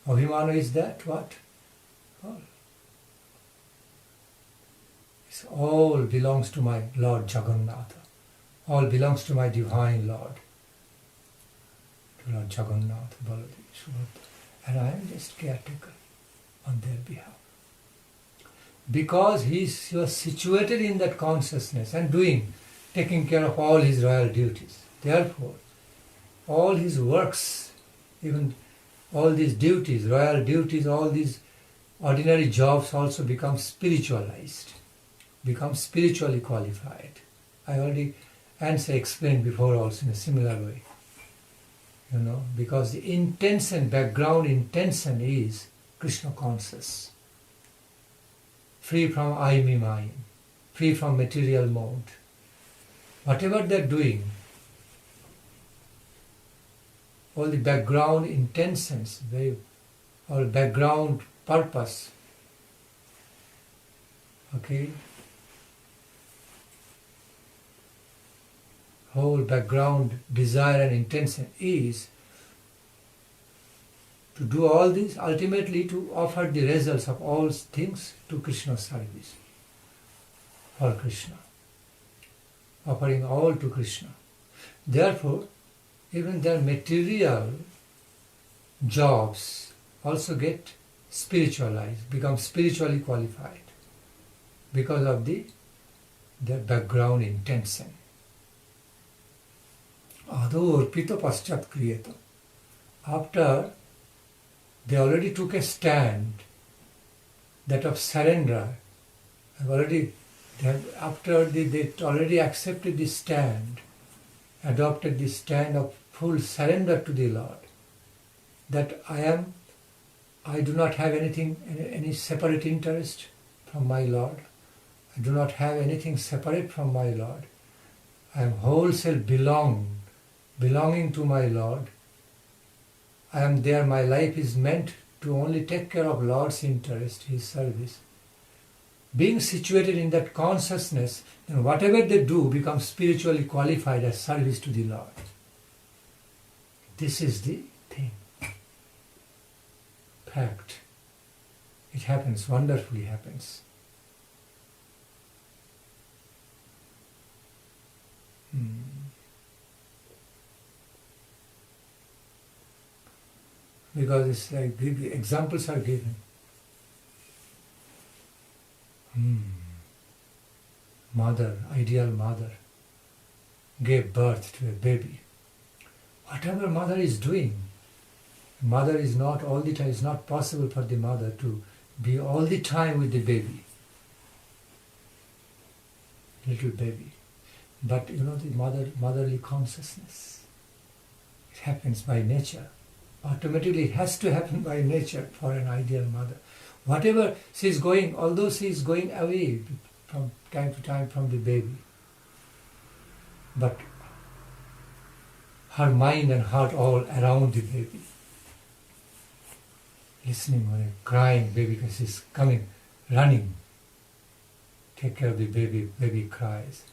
Abhimana is that, what? All belongs to my Lord Jagannatha. All belongs to my divine Lord. To Lord Jagannath, Baladev, Subhadra. And I am just caretaker on their behalf. Because he was situated in that consciousness and taking care of all his royal duties. Therefore, all his works, even all these duties, royal duties, all these ordinary jobs also become spiritualized. Become spiritually qualified. I already explained before also in a similar way. Because the intention, background intention is Krishna conscious. Free from I, me, mine. Free from material mode. Whatever they're doing, all the background intentions, all background purpose, okay, whole background desire and intention is to do all this, ultimately to offer the results of all things to Krishna's service, for Krishna, offering all to Krishna. Therefore, even their material jobs also get spiritualized, become spiritually qualified because of their background intention. Ado arpita paschat kriyeta. After they already took a stand, that of surrender, after they already accepted this stand, adopted this stand of full surrender to the Lord, that I do not have any separate interest from my Lord. I do not have anything separate from my Lord. I am wholesale belonging to my Lord. I am there, my life is meant to only take care of Lord's interest, His service. Being situated in that consciousness, then whatever they do becomes spiritually qualified as service to the Lord. This is the thing. Fact. It happens, wonderfully happens. Because it's like examples are given. Mother, ideal mother, gave birth to a baby. Whatever mother is doing, mother is not all the time, it's not possible for the mother to be all the time with the baby, little baby. But you know, the motherly consciousness, it happens by nature. Automatically it has to happen by nature for an ideal mother. Whatever she is going, although she is going away from time to time from the baby, but her mind and heart all around the baby. Listening when crying baby because she's coming, running, take care of the baby, baby cries.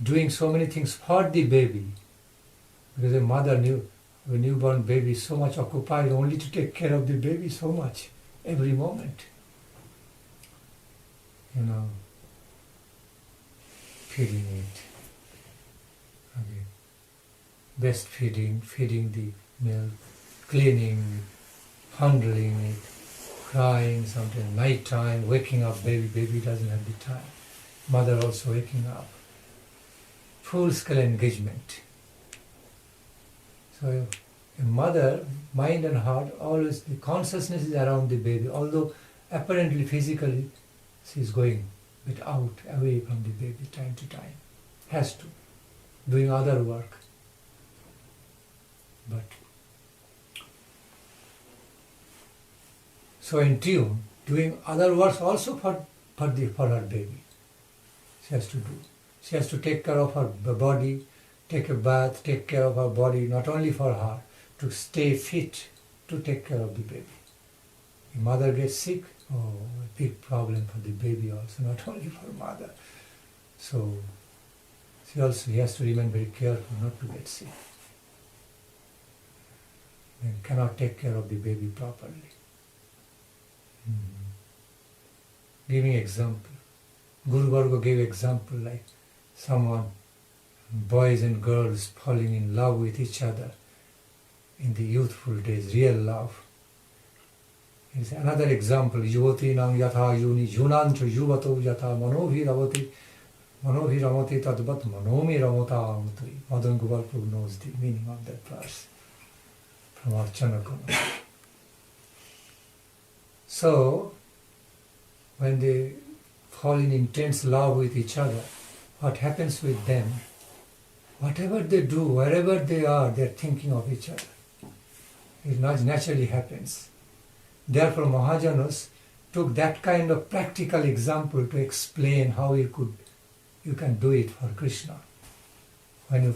Doing so many things for the baby. Because a mother a newborn baby is so much occupied only to take care of the baby so much, every moment. You know, feeding it, okay. Breastfeeding, feeding the milk, cleaning, handling it, crying, sometimes night time, waking up baby doesn't have the time. Mother also waking up. Full-scale engagement. So a mother, mind and heart, always the consciousness is around the baby, although apparently physically she is going a bit out, away from the baby time to time. Has to. Doing other work. But so in tune, doing other works also for her baby. She has to do. She has to take care of her body, take a bath, take care of her body, not only for her, to stay fit, to take care of the baby. The mother gets sick, a big problem for the baby also, not only for mother. So she has to remain very careful not to get sick. And cannot take care of the baby properly. Giving example. Guru Varga gave example like someone, boys and girls falling in love with each other in the youthful days, real love. It's another example, yuvatinam yatha yuni yunancha yuvato yatha manobhi ramati tadvat manomi ramata amutri. Madan Gopal Prabhu knows the meaning of that verse from Archana Guna. So, when they fall in intense love with each other, what happens with them? Whatever they do, wherever they are thinking of each other. It naturally happens. Therefore, Mahajanas took that kind of practical example to explain how you can do it for Krishna. When you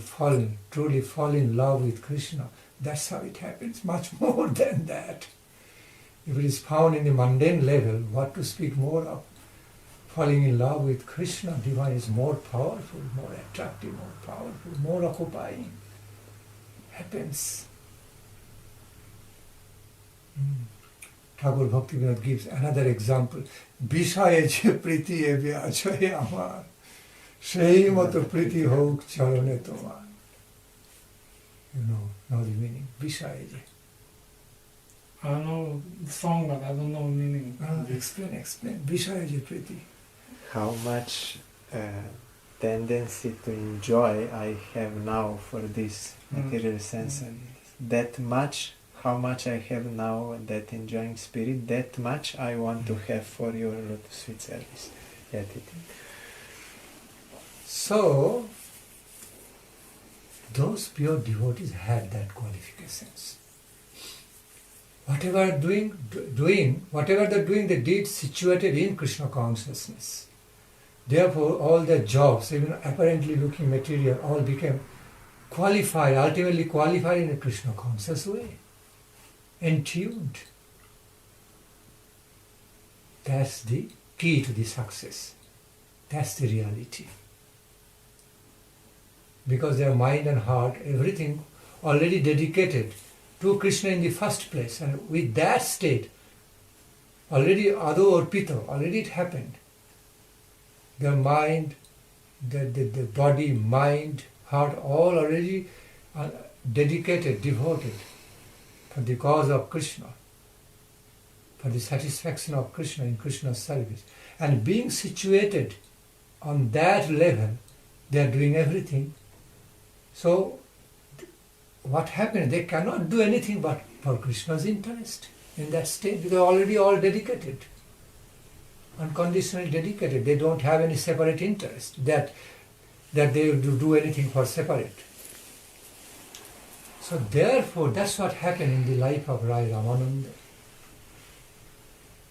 truly fall in love with Krishna, that's how it happens, much more than that. If it is found in the mundane level, what to speak more of? Falling in love with Krishna, divine, is more powerful, more attractive, more powerful, more occupying. Happens. Thakur Bhaktivinoda gives another example. Bishaye je priti ebe achoye amar. Sei moto priti houk charone tomar. You know the meaning. Bishaye je. I know the song, but I don't know the meaning. Explain. Bishaye je priti. How much tendency to enjoy I have now for this material sense. That much, how much I have now, that enjoying spirit, that much I want to have for your lotus sweet service. So, those pure devotees had that qualifications. Whatever they're doing, they did situated in Krishna consciousness. Therefore, all their jobs, even apparently looking material, all became qualified, ultimately qualified in a Krishna conscious way, and tuned. That's the key to the success. That's the reality. Because their mind and heart, everything already dedicated to Krishna in the first place. And with that state, already ado orpito, already it happened. The mind, the body, mind, heart, all already dedicated, devoted for the cause of Krishna, for the satisfaction of Krishna in Krishna's service. And being situated on that level, they are doing everything. So what happened? They cannot do anything but for Krishna's interest in that state. They are already all dedicated, unconditionally dedicated. They don't have any separate interest that they will do anything for separate. So therefore, that's what happened in the life of Rai Ramananda.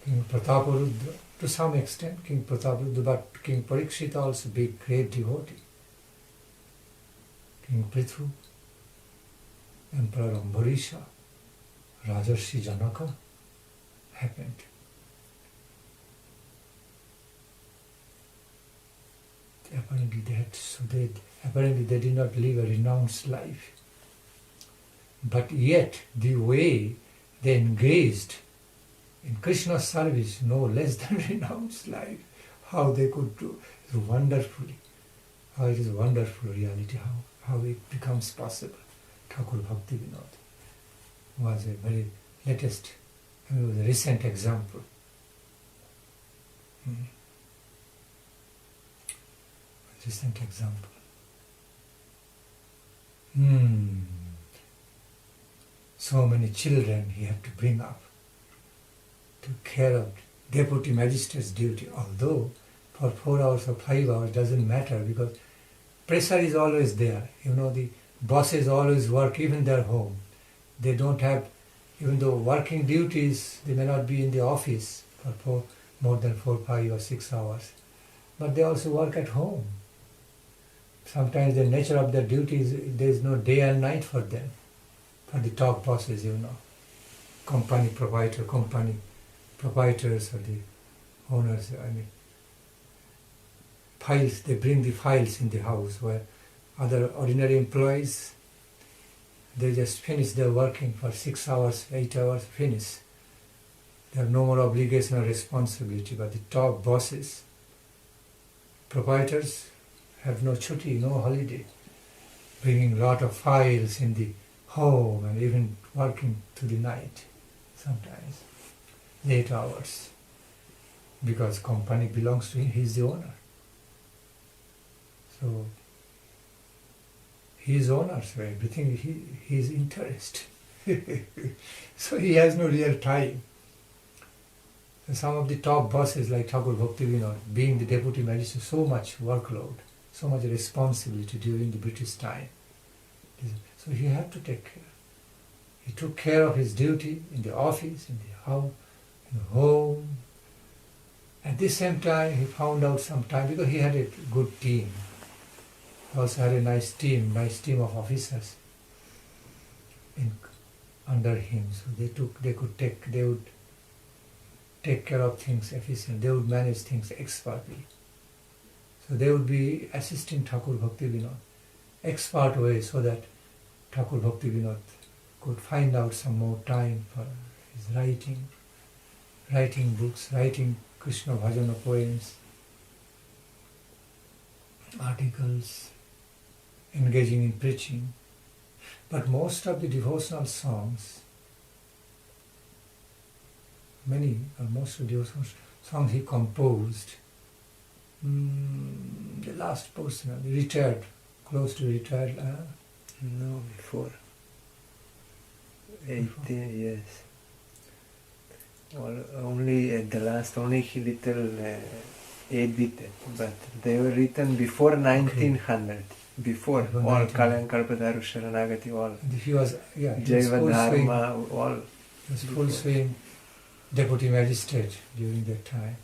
King Prataparudra, to some extent, King Prataparudra, but King Parikshita also big great devotee. King Prithu, Emperor Ambarisha, Rajarshi Janaka happened. Apparently they did not live a renounced life. But yet the way they engaged in Krishna's service, no less than renounced life, how they could do it wonderfully. How it is a wonderful reality, how it becomes possible. Thakur Bhakti Vinod was a very latest, was a recent example. Recent example. So many children he had to bring up to care of deputy magistrate's duty, although for 4 hours or 5 hours doesn't matter because pressure is always there. The bosses always work, even their home. They don't have, even though working duties, they may not be in the office for more than 4, 5 or 6 hours. But they also work at home. Sometimes the nature of their duties, there is no day and night for them. For the top bosses, company proprietors or the owners, files, they bring the files in the house where other ordinary employees, they just finish their working for 6 hours, 8 hours, finish. They have no more obligation or responsibility, but the top bosses, proprietors, have no chutti, no holiday, bringing lot of files in the home and even working to the night, sometimes, late hours, because company belongs to him, he is the owner. So, he is owner, so everything, he is interest. So he has no real time. And some of the top bosses like Thakur Bhakti Vinod, being the deputy magistrate, so much workload, so much responsibility during the British time. So he had to take care. He took care of his duty in the office, in the house, in the home. At the same time, he found out some time, because he had a good team. He also had a nice team of officers under him. So they would take care of things efficiently. They would manage things expertly. So they would be assisting Thakur Bhakti Vinod, expert way, so that Thakur Bhakti Vinod could find out some more time for his writing books, writing Krishna Bhajana poems, articles, engaging in preaching. But most of the devotional songs, most of the devotional songs he composed, the last person, retired, close to retired. No, before. 18 years. Well, only at the last, only he little edited, but they were written before 1900. Before all Kalyan Kalpataru Sharanagati, all he was, Jaiva Dharma, all. He was full swing deputy magistrate during that time.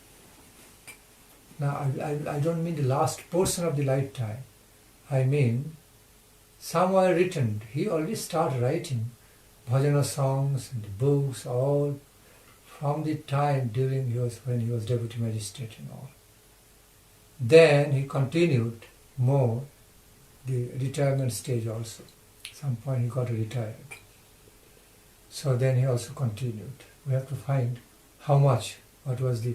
Now, I don't mean the last portion of the lifetime. I mean, some were written. He already started writing bhajana songs and books, all from the time when he was deputy magistrate and all. Then he continued more the retirement stage also. At some point he got retired. So then he also continued. We have to find how much, what was the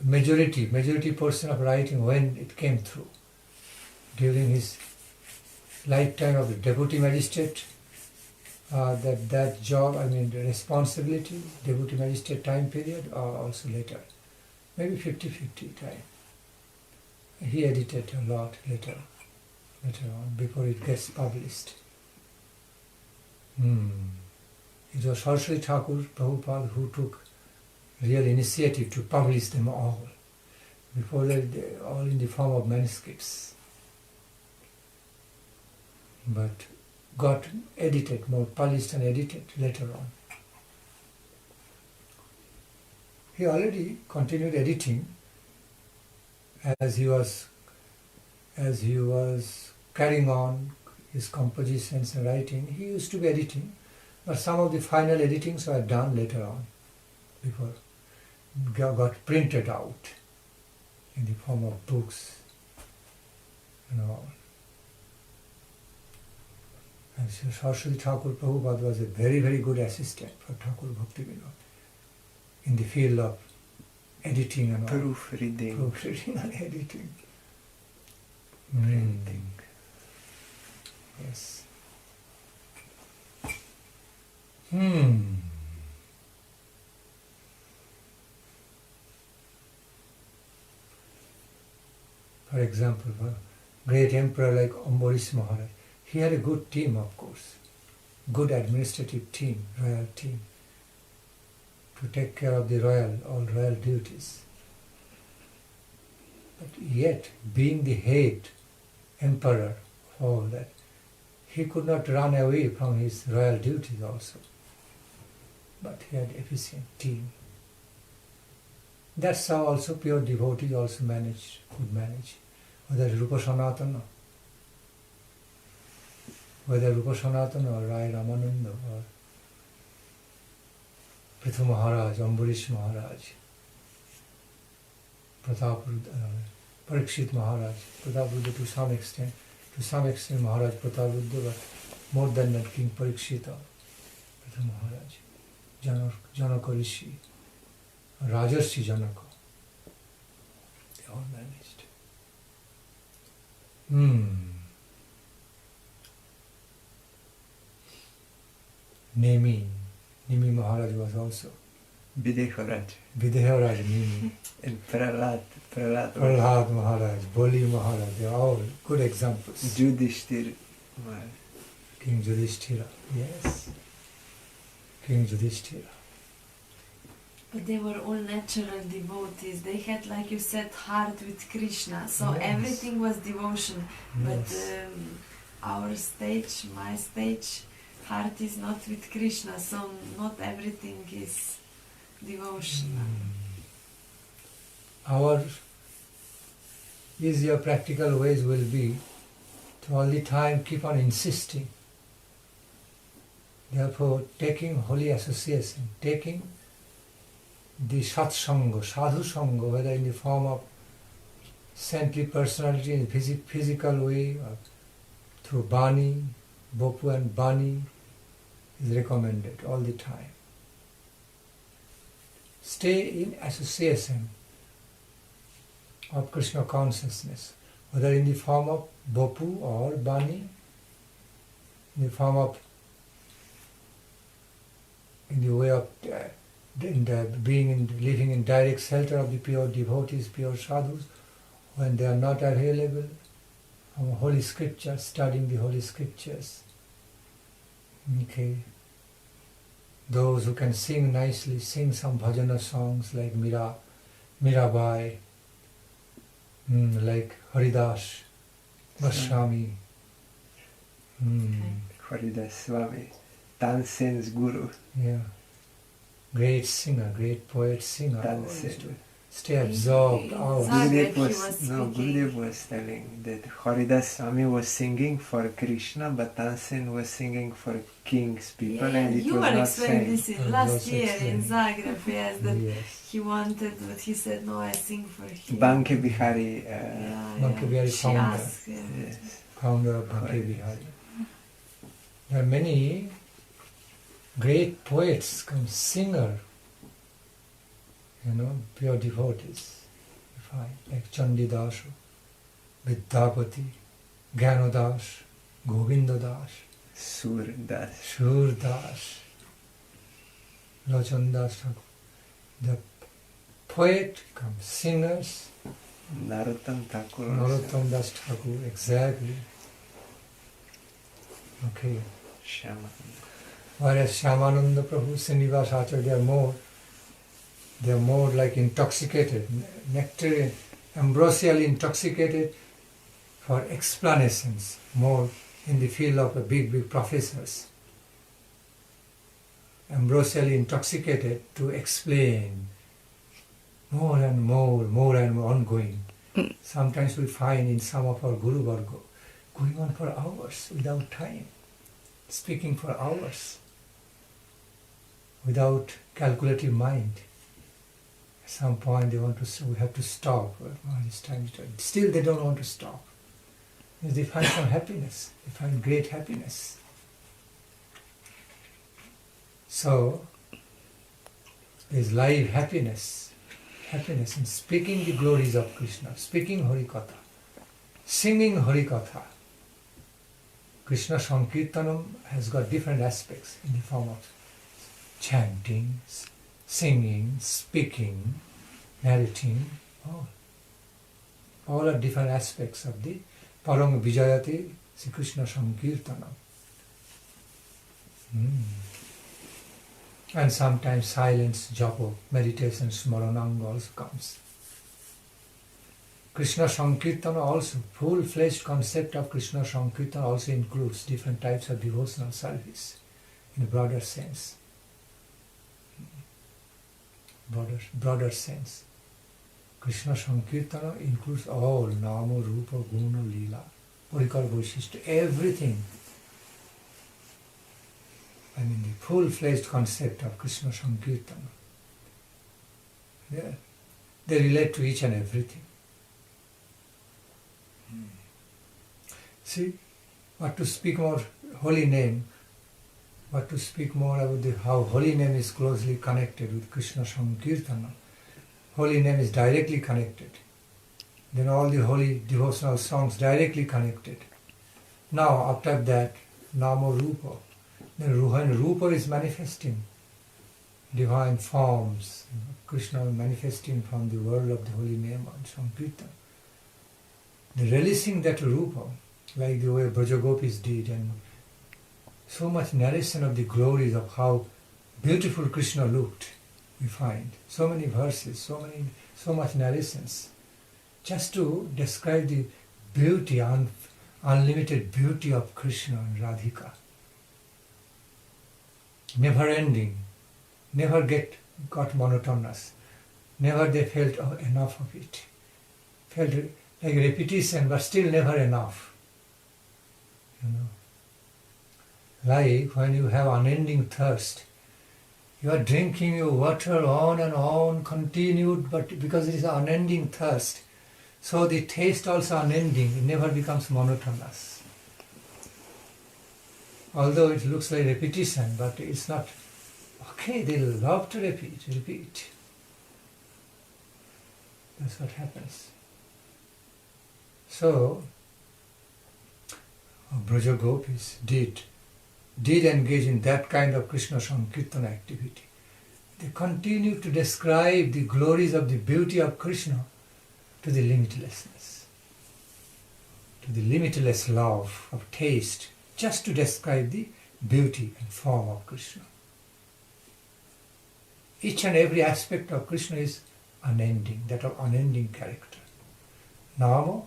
majority portion of writing when it came through. During his lifetime of the deputy magistrate, that job, the responsibility, deputy magistrate time period, or also later, maybe 50-50 time. He edited a lot later on, before it gets published. It was Srila Thakur Prabhupada who took real initiative to publish them all. Before that, they all in the form of manuscripts. But got edited, more published and edited later on. He already continued editing as he was carrying on his compositions and writing. He used to be editing, but some of the final editings were done later on, before got printed out in the form of books and all. And so Srila Thakur Prabhupada was a very, very good assistant for Thakur Bhakti Vinod in the field of editing and all. Proofreading and editing. Printing. Yes. For example, a great emperor like Ambarish Maharaj, he had a good team, of course, good administrative team, royal team, to take care of the all royal duties. But yet, being the head emperor of all that, he could not run away from his royal duties also. But he had efficient team. That's how also pure devotees also could manage. Whether Rupa Sanatana, or Rai Ramananda, or Prithu Maharaj, Ambarish Maharaj, Parikshit Maharaj, Prataparudra to some extent Maharaj Prataparudra, but more than that King Parikshita, Prithu Maharaj, Janaka Rishi, Rajarshi Janaka, they all managed. Nemi Maharaj was also. Videharaj, Nemi. And Prahlad Maharaj, Boli Maharaj, they are all good examples. Yudhishthira Maharaj. King Yudhishthira, yes. King Yudhishthira. But they were all natural devotees. They had, like you said, heart with Krishna. So Yes. everything was devotion. But Yes. our stage, my stage, heart is not with Krishna. So not everything is devotion. Our easier practical ways will be to all the time keep on insisting. Therefore, taking holy association, taking the satsanga, sadhu sangha, whether in the form of saintly personality in physical way or through Bani, Bopu and Bani, is recommended all the time. Stay in association of Krishna consciousness, whether in the form of Bopu or Bani, in the form of, in the way of living in direct shelter of the pure devotees, pure sadhus, when they are not available, from holy scriptures, studying the holy scriptures. Okay. Those who can sing nicely, sing some bhajana songs like Mirabai, like Haridas Goswami. Haridas Swami, Tansen's guru. Yeah. Great singer, great poet singer. Tansen. Stay absorbed out. Zagreb, Gurudev was telling that Haridas Swami was singing for Krishna, but Tansen was singing for king's people, and it you was were not explaining same. this last year in Zagreb, yes, that Yes. he wanted, but he said, no, I sing for him. Banke Bihari, Banke Bihari she founder. asked him. yes. founder of Bhakti Vihari. There are many great poets, singer, pure devotees, you find, like Chandidas, Vidyapati, Gyanodas, Govindadas, Surdas, Lochandas. The poet comes singers, Narottam Thakur. Narottam Das Thakur, exactly. Okay. Whereas Shyamananda Prabhu, Srinivas Acharya, they are more like intoxicated, nectarian, ambrosially intoxicated for explanations, more in the field of the big professors. Ambrosially intoxicated to explain more and more ongoing. Sometimes we find in some of our Guru Varga going on for hours without time, speaking for hours without calculative mind. At some point we have to stop. It's time. Still they don't want to stop. Because they find some happiness. They find great happiness. So, there's live happiness in speaking the glories of Krishna, speaking Harikatha, singing Harikatha. Krishna Sankirtanam has got different aspects in the form of chanting, singing, speaking, narrating, all are different aspects of the Parang Vijayate Sri Krishna Sankirtanam. And sometimes silence, japa, meditation, smarananga also comes. Krishna Sankirtana also, full-fledged concept of Krishna Sankirtana also includes different types of devotional service in a broader sense. Broader sense. Krishna Sankirtana includes all Nama, Rupa, Guna, Leela, Parikar, Vaishishta, everything. I mean the full-fledged concept of Krishna Sankirtana. Yeah. They relate to each and everything. See, what to speak more holy name, what to speak more about how holy name is closely connected with Krishna Sankirtana. Holy name is directly connected. Then all the holy devotional songs directly connected. Now after that, Nama Rupa. Then when Rupa is manifesting, divine forms, Krishna manifesting from the world of the holy name and Sankirtan. The releasing that Rupa, like the way Brajagopis did, and so much narration of the glories of how beautiful Krishna looked, we find. So many verses, so much narrations, just to describe the beauty, unlimited beauty of Krishna and Radhika. Never ending, never got monotonous, never they felt enough of it. Felt like repetition, but still never enough. Like when you have unending thirst, you are drinking your water on and on, continued, but because it is an unending thirst, so the taste also unending, it never becomes monotonous. Although it looks like repetition, but it's not. Okay, they love to repeat. That's what happens. So, Braja Gopis did engage in that kind of Krishna Sankirtana activity. They continue to describe the glories of the beauty of Krishna to the limitlessness, to the limitless love of taste, just to describe the beauty and form of Krishna. Each and every aspect of Krishna is unending, that of unending character. Nama,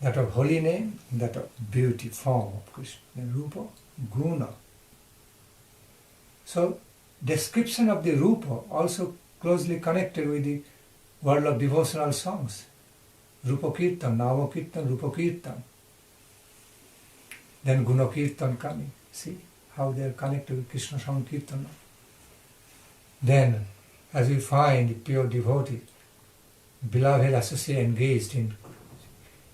that of holy name, that of beauty, form of Krishna. Then Rupa, Guna. So, description of the Rupa also closely connected with the world of devotional songs. Rupa Kirtan, Nama Kirtan, Rupa Kirtan. Then Guna Kirtan coming. See how they are connected with Krishna Sankirtana. Then, as we find the pure devotee, beloved associate engaged in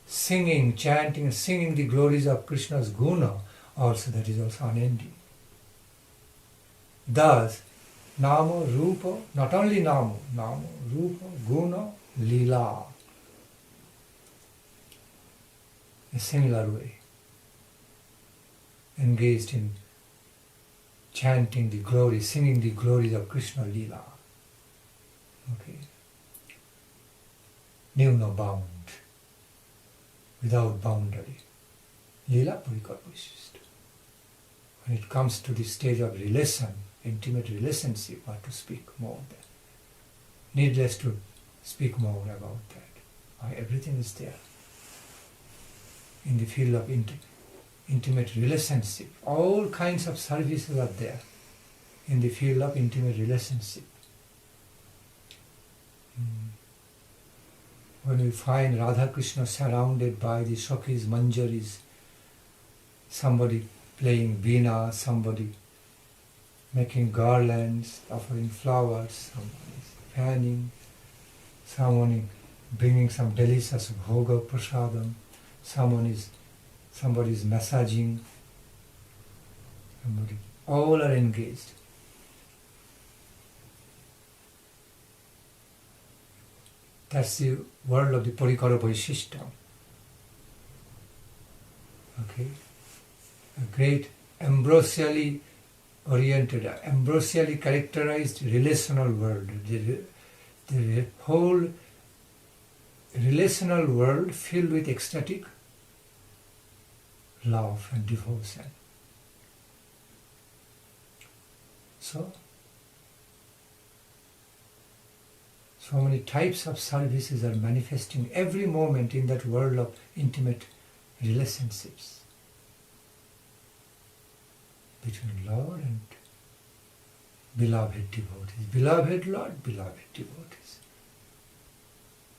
singing, chanting, singing the glories of Krishna's guna, also that is also unending. Thus, Nama, Rupa, not only Nama, Rupa, Guna, Leela. A similar way, engaged in chanting the glory, singing the glories of Krishna Leela. Okay. Knew no bound, without boundary. Leela Purikarpashishta. When it comes to the stage of relation, intimate relationship, what to speak more than. Needless to speak more about that. Everything is there. In the field of intimate relationship, all kinds of services are there in the field of intimate relationship. When we find Radha Krishna surrounded by the Shakis, Manjaris, somebody playing veena, somebody making garlands, offering flowers, somebody is fanning, someone bringing some delicious bhoga prasadam, somebody is massaging, all are engaged. That's the world of the Parikara Vaishishta. Okay? A great ambrosially oriented, ambrosially characterized relational world. The whole relational world filled with ecstatic love and devotion. So many types of services are manifesting every moment in that world of intimate relationships between Lord and beloved devotees. Beloved Lord, beloved devotees.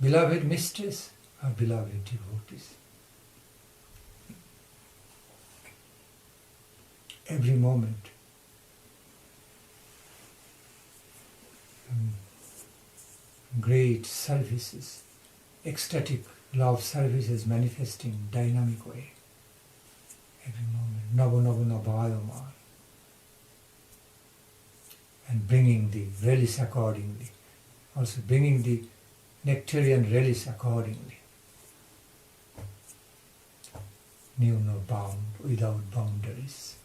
Beloved mistress or beloved devotees. Every moment. Great services, ecstatic love services manifesting dynamic way. Every moment. Nava Nava Navayama. And bringing the relish accordingly. Also bringing the nectarian relish accordingly. Knew no bound, without boundaries.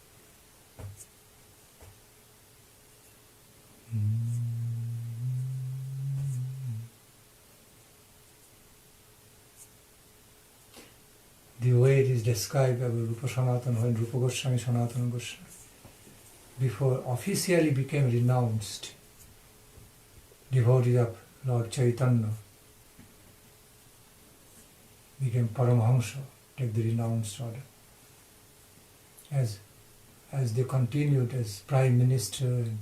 The way it is described by Rupa Sanatana when Rupa Goswami, Sanatana Goswami, before officially became renounced devotee of Lord Chaitanya, became Paramahamsa, take the renounced order. As they continued as Prime Minister and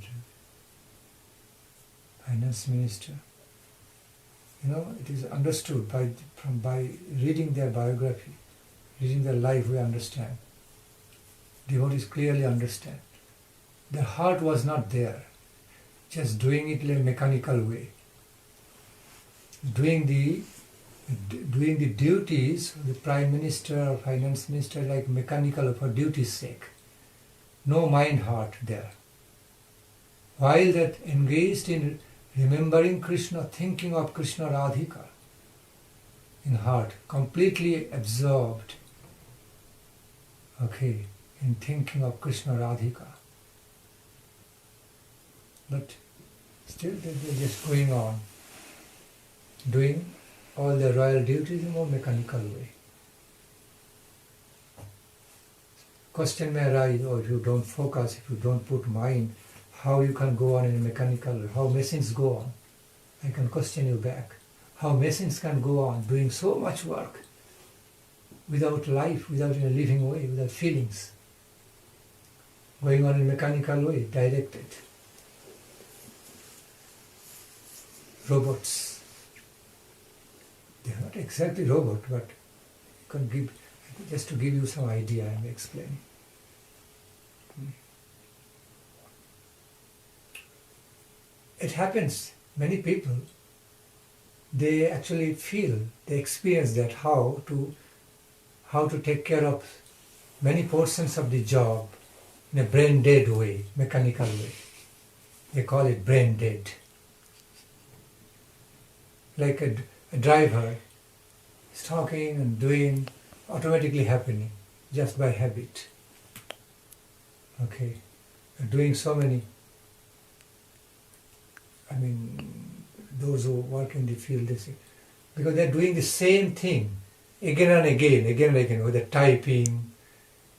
Finance Minister, it is understood by reading their biography, reading their life, we understand. Devotees clearly understand. Their heart was not there, just doing it in a mechanical way. Doing the duties of the Prime Minister or Finance Minister like mechanical for duty's sake. No mind heart there. While that engaged in remembering Krishna, thinking of Krishna Radhika in heart, completely absorbed, in thinking of Krishna Radhika. But still they're just going on, doing all their royal duties in a more mechanical way. Question may arise, if you don't focus, if you don't put mind, how you can go on in a mechanical way, how machines go on. I can question you back. How machines can go on doing so much work without life, without in a living way, without feelings. Going on in a mechanical way, directed. Robots. They are not exactly robot, but just to give you some idea, I am explaining. It happens, many people, they actually feel, they experience that how to how to take care of many portions of the job in a brain dead way, mechanical way. They call it brain dead. Like a driver is talking and doing, automatically happening, just by habit. Okay, doing so many, those who work in the field, they say, because they're doing the same thing again and again, with the typing.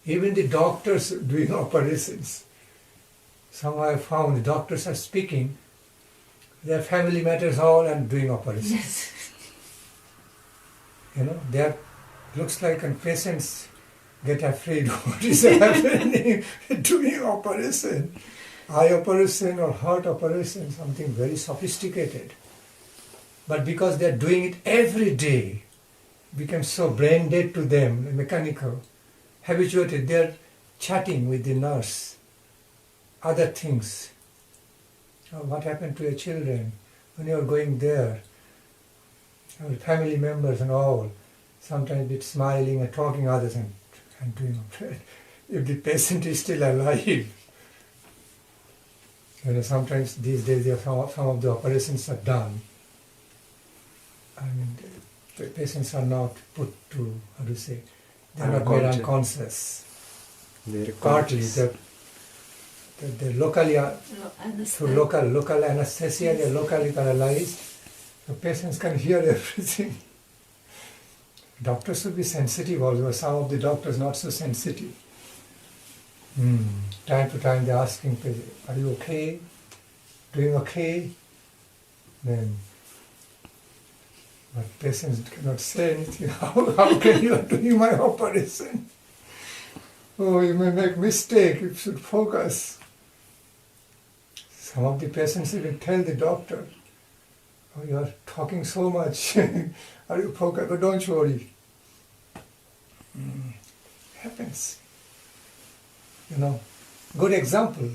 Even the doctors doing operations. Somehow I found the doctors are speaking, their family matters all and doing operations. Yes. That looks like, and patients get afraid what is happening, doing operation, eye operation or heart operation, something very sophisticated. But because they are doing it every day, becomes so brain dead to them, mechanical, habituated, they are chatting with the nurse, other things. What happened to your children when you are going there? Our family members and all, sometimes a bit smiling and talking others and doing it. If the patient is still alive. Sometimes these days some of the operations are done. The patients are not put to, they are not made unconscious. Partly, they're locally, through local anesthesia, they're locally paralyzed. The patients can hear everything. Doctors should be sensitive also, some of the doctors not so sensitive. Time to time they're asking, are you okay? Doing okay? Then, but patients cannot say anything. How can you are doing my operation? Oh, you may make mistake, you should focus. Some of the patients even tell the doctor, oh, you are talking so much, are you focused? But don't worry. Happens. Good example.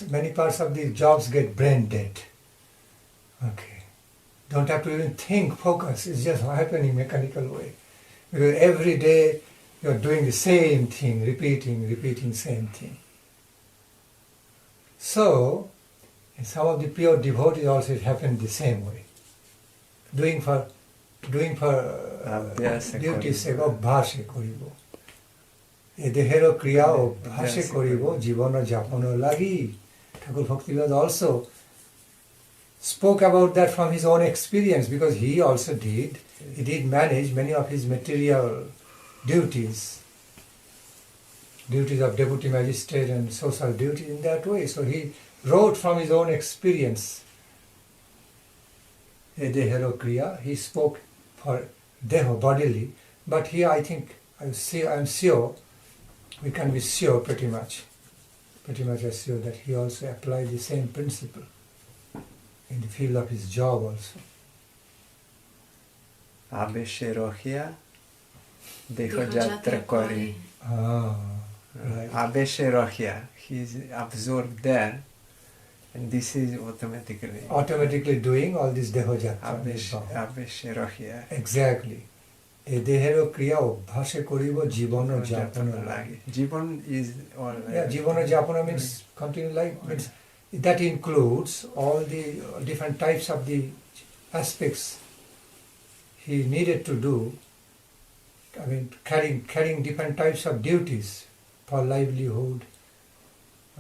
Many parts of these jobs get brain dead. Okay. Don't have to even think, focus, it's just happening mechanical way. Because every day you're doing the same thing, repeating same thing. So, in some of the pure devotees also it happened the same way. Doing for duty sake, bhashe koribo. E dehero kriya bhashe koribo, jivana japano lagi. Thakur Bhaktivedanta also spoke about that from his own experience, because he also did manage many of his material duties of deputy magistrate and social duties in that way. So he wrote from his own experience. Dehero kriya, he spoke for deho, bodily, but here I think, I'm sure, we can be sure pretty much sure that he also applied the same principle in the field of his job also. Abesherohia deho jatra kori. Right. Abesherohia, he is absorbed there, and this is automatically doing all this deho jatra. Abesherohia. Exactly. E dehero kriya bhashe koribo jivano japano lagi. Jivan is all. Jivano japano means continue life. Means that includes all the different types of the aspects he needed to do. Carrying different types of duties for livelihood,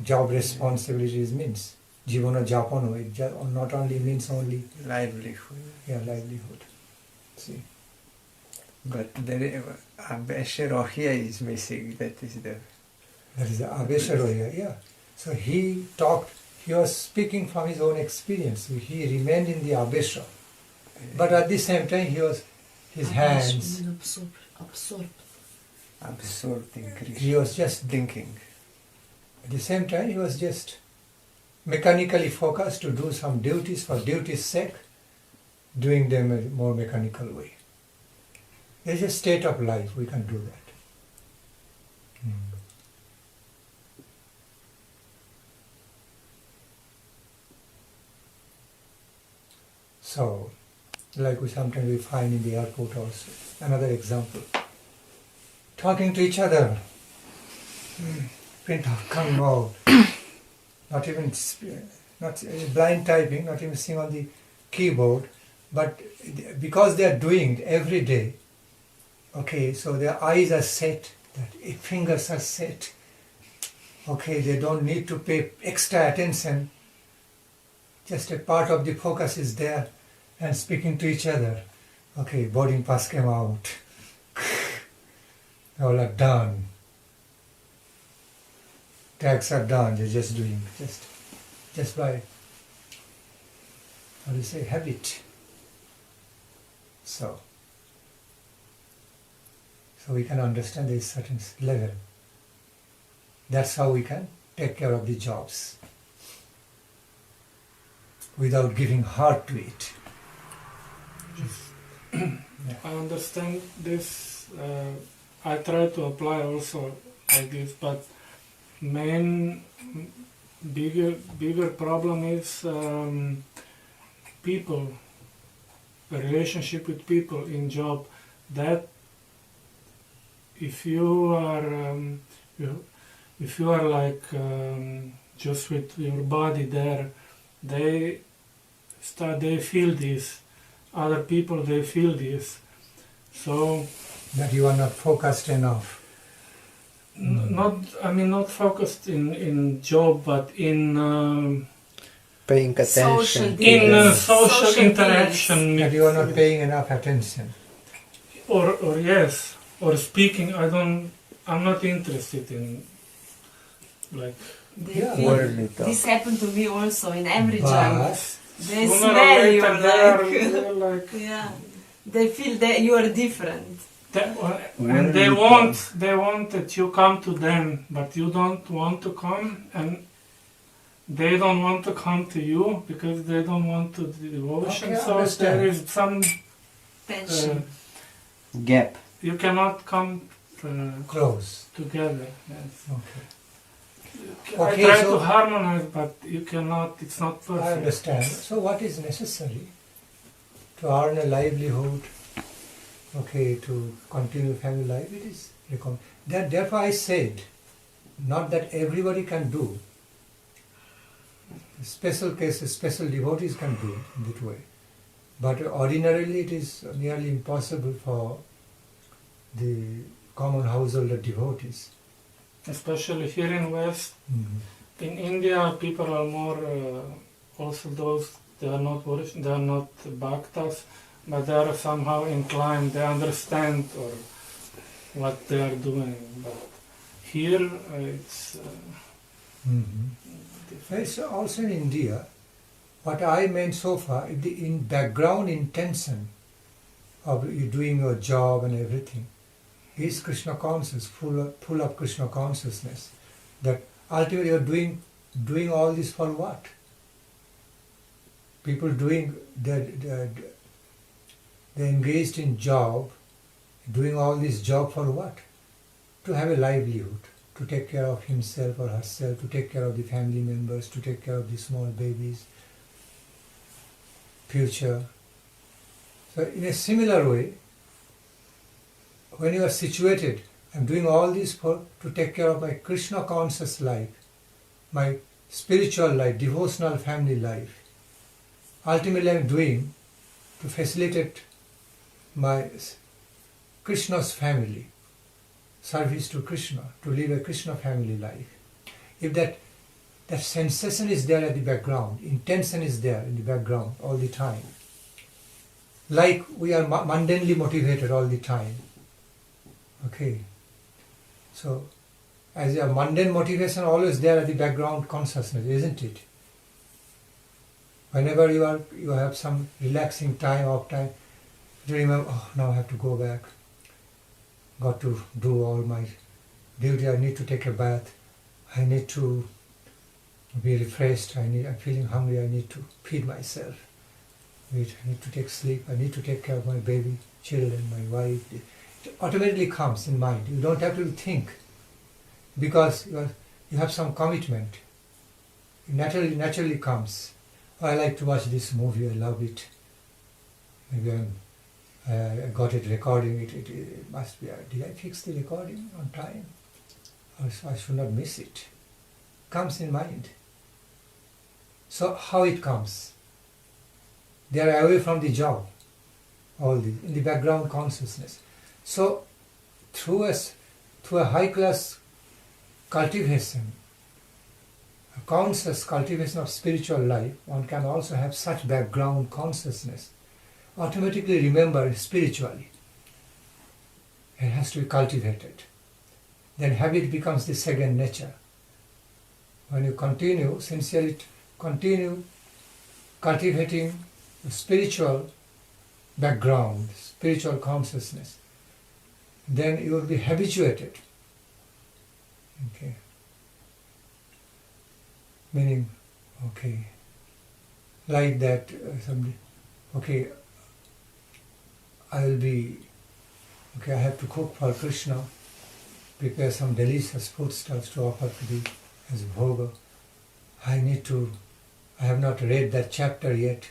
job responsibilities means jivana japano. It not only means only livelihood. Yeah, livelihood. See. But there Abesherohia is missing. That is the Abesherohia, yeah. So he was speaking from his own experience. He remained in the Abesha. But at the same time his hands absorbed in Krishna. He was just thinking. At the same time he was just mechanically focused to do some duties for duty's sake, doing them in a more mechanical way. There's a state of life, we can do that. So, like we sometimes find in the airport also. Another example. Talking to each other. Print out, come out. Not even not blind typing, not even seeing on the keyboard, but because they are doing it every day, okay, so their eyes are set, their fingers are set, okay, they don't need to pay extra attention, just a part of the focus is there, and speaking to each other, okay, boarding pass came out, all are done, tags are done, they're just doing, just by, how do you say, habit. So we can understand there is certain level. That's how we can take care of the jobs without giving heart to it. I understand this. I try to apply also like this, but bigger problem is people, a relationship with people in job. That if you are like just with your body there, they feel this. Other people, they feel this. So that you are not focused enough. Not focused in job, but in paying attention. Social interaction. That you are not paying enough attention. Or yes, or speaking. I'm not interested in like. This happened to me also in every job. They Sooner smell you like yeah. They feel that you are different. And they want that you come to them, but you don't want to come, and they don't want to come to you because they don't want to do devotion. Okay, so there is some tension, gap. You cannot come close together. Yes. Okay. I try to harmonize, but you cannot. It's not perfect. I understand. So what is necessary to earn a livelihood? Okay, to continue family life, it is recommended. Therefore I said, not that everybody can do. Special cases, special devotees can do in that way. But ordinarily it is nearly impossible for the common householder devotees. Especially here in West. Mm-hmm. In India, people are more also those, they are not bhaktas, but they are somehow inclined, they understand or what they are doing. But here it's It's also in India, what I meant so far, if the background intention of you doing your job and everything is Krishna consciousness, full of Krishna consciousness, that ultimately you are doing all this for what? People they're engaged in job, doing all this job for what? To have a livelihood, to take care of himself or herself, to take care of the family members, to take care of the small babies, future. So in a similar way, when you are situated, I'm doing all this to take care of my Krishna conscious life, my spiritual life, devotional family life. Ultimately I'm doing to facilitate my Krishna's family, service to Krishna, to live a Krishna family life. If that sensation is there at the background, intention is there in the background all the time, like we are mundanely motivated all the time. Okay, so as a mundane motivation always there at the background consciousness, isn't it? Whenever you have some relaxing time, off time, you remember, oh, now I have to go back. Got to do all my duty. I need to take a bath. I need to be refreshed. I'm feeling hungry. I need to feed myself. I need to take sleep. I need to take care of my baby, children, my wife. It automatically comes in mind. You don't have to think because you have some commitment. It naturally comes. Oh, I like to watch this movie. I love it. Again, I got it recording, it must be, did I fix the recording on time? Or so I should not miss it. Comes in mind. So how it comes? They are away from the job, all this, in the background consciousness. So through a high class cultivation, a conscious cultivation of spiritual life, one can also have such background consciousness. Automatically remember spiritually. It has to be cultivated. Then habit becomes the second nature. When you continue, sincerely continue cultivating the spiritual background, spiritual consciousness, then you will be habituated. Okay. Meaning, okay, like that, somebody, okay, I have to cook for Krishna, prepare some delicious foodstuffs to offer to the as bhoga. I have not read that chapter yet.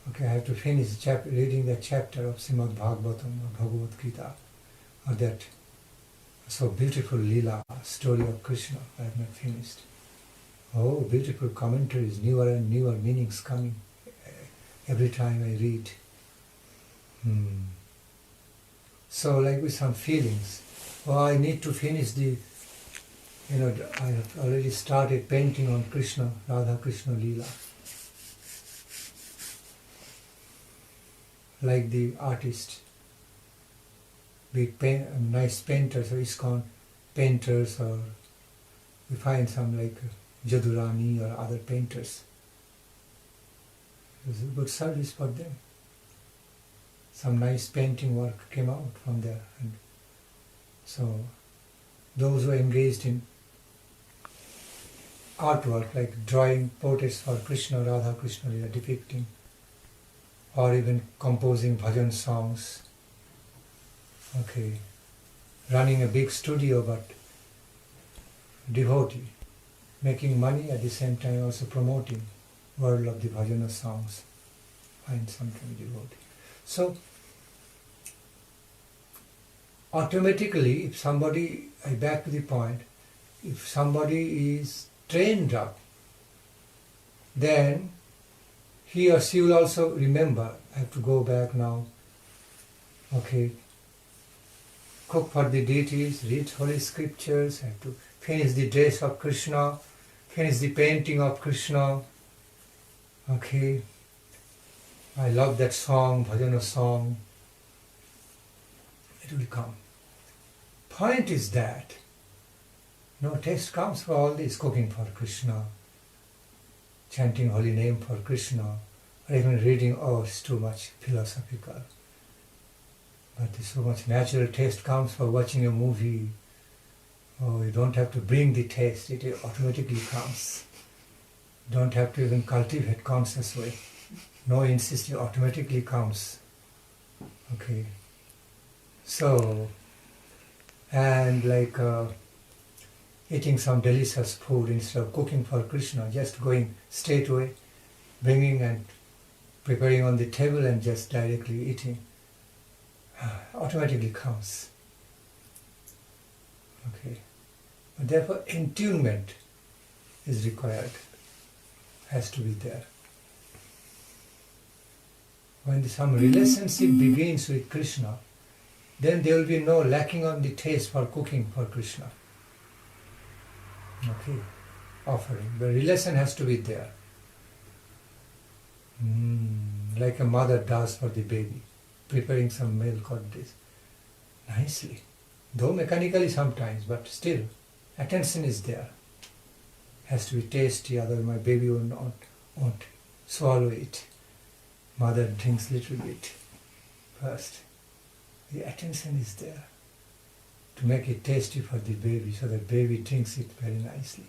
Okay, I have to finish reading that chapter of Srimad Bhagavatam or Bhagavad Gita, or that so beautiful Leela story of Krishna. I have not finished. Oh, beautiful commentaries, newer and newer meanings coming every time I read. So like with some feelings, I need to finish I have already started painting on Krishna, Radha Krishna Leela. Like the artist, big nice painters or ISKCON painters, or we find some like Jadurani or other painters. It was a good service for them. Some nice painting work came out from there. And so those who are engaged in artwork, like drawing portraits for Krishna, Radha Krishna Leela, depicting, or even composing bhajan songs, okay, running a big studio but devotee, making money at the same time also promoting world of the bhajana songs, find something devotee. So automatically, if somebody, back to the point, if somebody is trained up, then he or she will also remember, I have to go back now, okay, cook for the deities, read holy scriptures, I have to finish the dress of Krishna, finish the painting of Krishna, okay, I love that song, bhajana song, it will come. Point is that no taste comes for all this cooking for Krishna, chanting holy name for Krishna, or even reading, it's too much philosophical. But so much natural taste comes for watching a movie. You don't have to bring the taste, it automatically comes. Don't have to even cultivate conscious way. No insisting, automatically comes. Okay. So, and like eating some delicious food instead of cooking for Krishna, just going straight away, bringing and preparing on the table and just directly eating, automatically comes. Okay. But therefore, attunement is required, has to be there. When some relationship begins with Krishna, then there will be no lacking on the taste for cooking for Krishna. Okay, offering. The relation has to be there. Like a mother does for the baby, preparing some milk or this. Nicely. Though mechanically sometimes, but still, attention is there. Has to be tasty, otherwise my baby won't swallow it. Mother drinks little bit first. The attention is there to make it tasty for the baby, so the baby drinks it very nicely,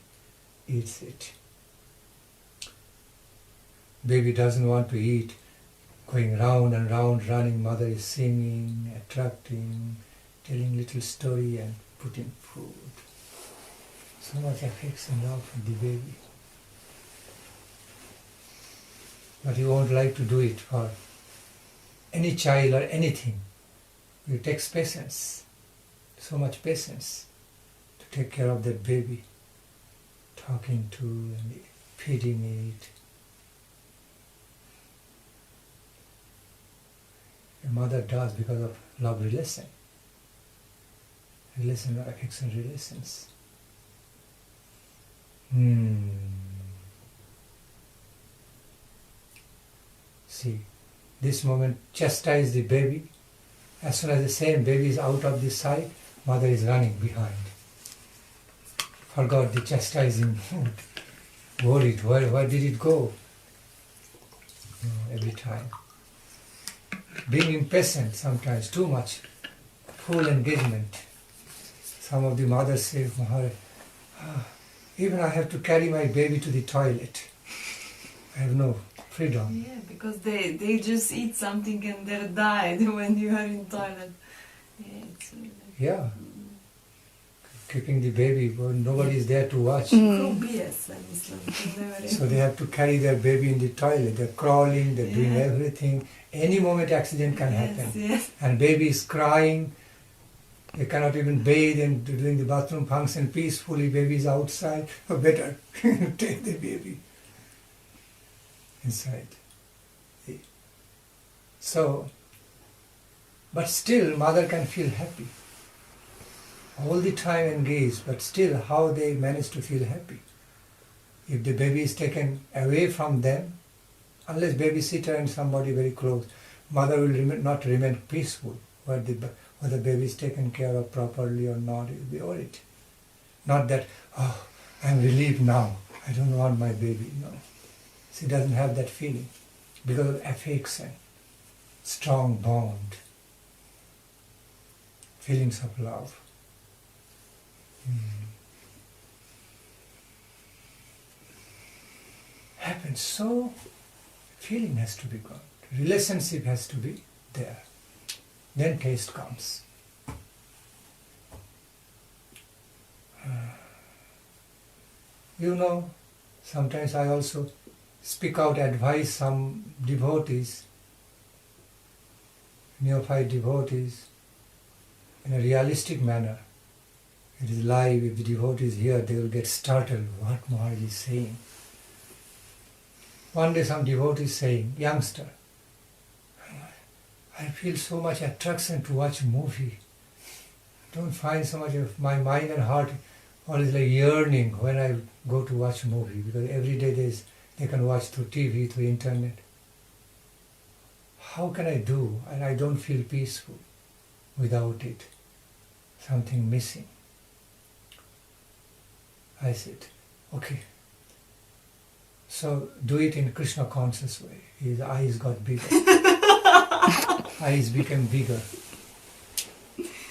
eats it. Baby doesn't want to eat, going round and round, running, mother is singing, attracting, telling little story and putting food. So much affection now for the baby. But he won't like to do it for any child or anything, it takes patience, so much patience to take care of that baby, talking to and feeding it. A mother does because of love relation or affection relations. See, this moment chastise the baby. As soon as the same baby is out of the sight, mother is running behind. Forgot the chastising mood. Worried, where did it go? Every time. Being impatient sometimes, too much. Full engagement. Some of the mothers say, Maharaj, even I have to carry my baby to the toilet. I have no freedom. Yeah, because they just eat something and they're died when you are in toilet. Yeah, it's Yeah. Keeping the baby when nobody is there to watch. So they have to carry their baby in the toilet. They're crawling, they're doing everything. Any moment accident can happen. Yes. And baby is crying. They cannot even bathe and doing the bathroom function peacefully. Baby is outside. Oh, better take the baby inside. So, but still mother can feel happy. All the time engaged, but still how they manage to feel happy. If the baby is taken away from them, unless babysitter and somebody very close, mother will not remain peaceful. Whether baby is taken care of properly or not, will be worried. Not that, oh, I'm relieved now, I don't want my baby. No. She doesn't have that feeling because of affection, strong bond, feelings of love. Happens, so feeling has to be gone. Relationship has to be there. Then taste comes. Sometimes I also speak out, advise some devotees, neophyte devotees, in a realistic manner. It is live. If the devotees hear, they will get startled. What Maharaj is saying. One day some devotee is saying, youngster, I feel so much attraction to watch movie. Don't find so much of my mind and heart always like yearning when I go to watch movie, because every day they can watch through TV, through internet. How can I do? And I don't feel peaceful without it. Something missing. I said, okay. So do it in Krishna conscious way. His eyes got bigger. Eyes became bigger.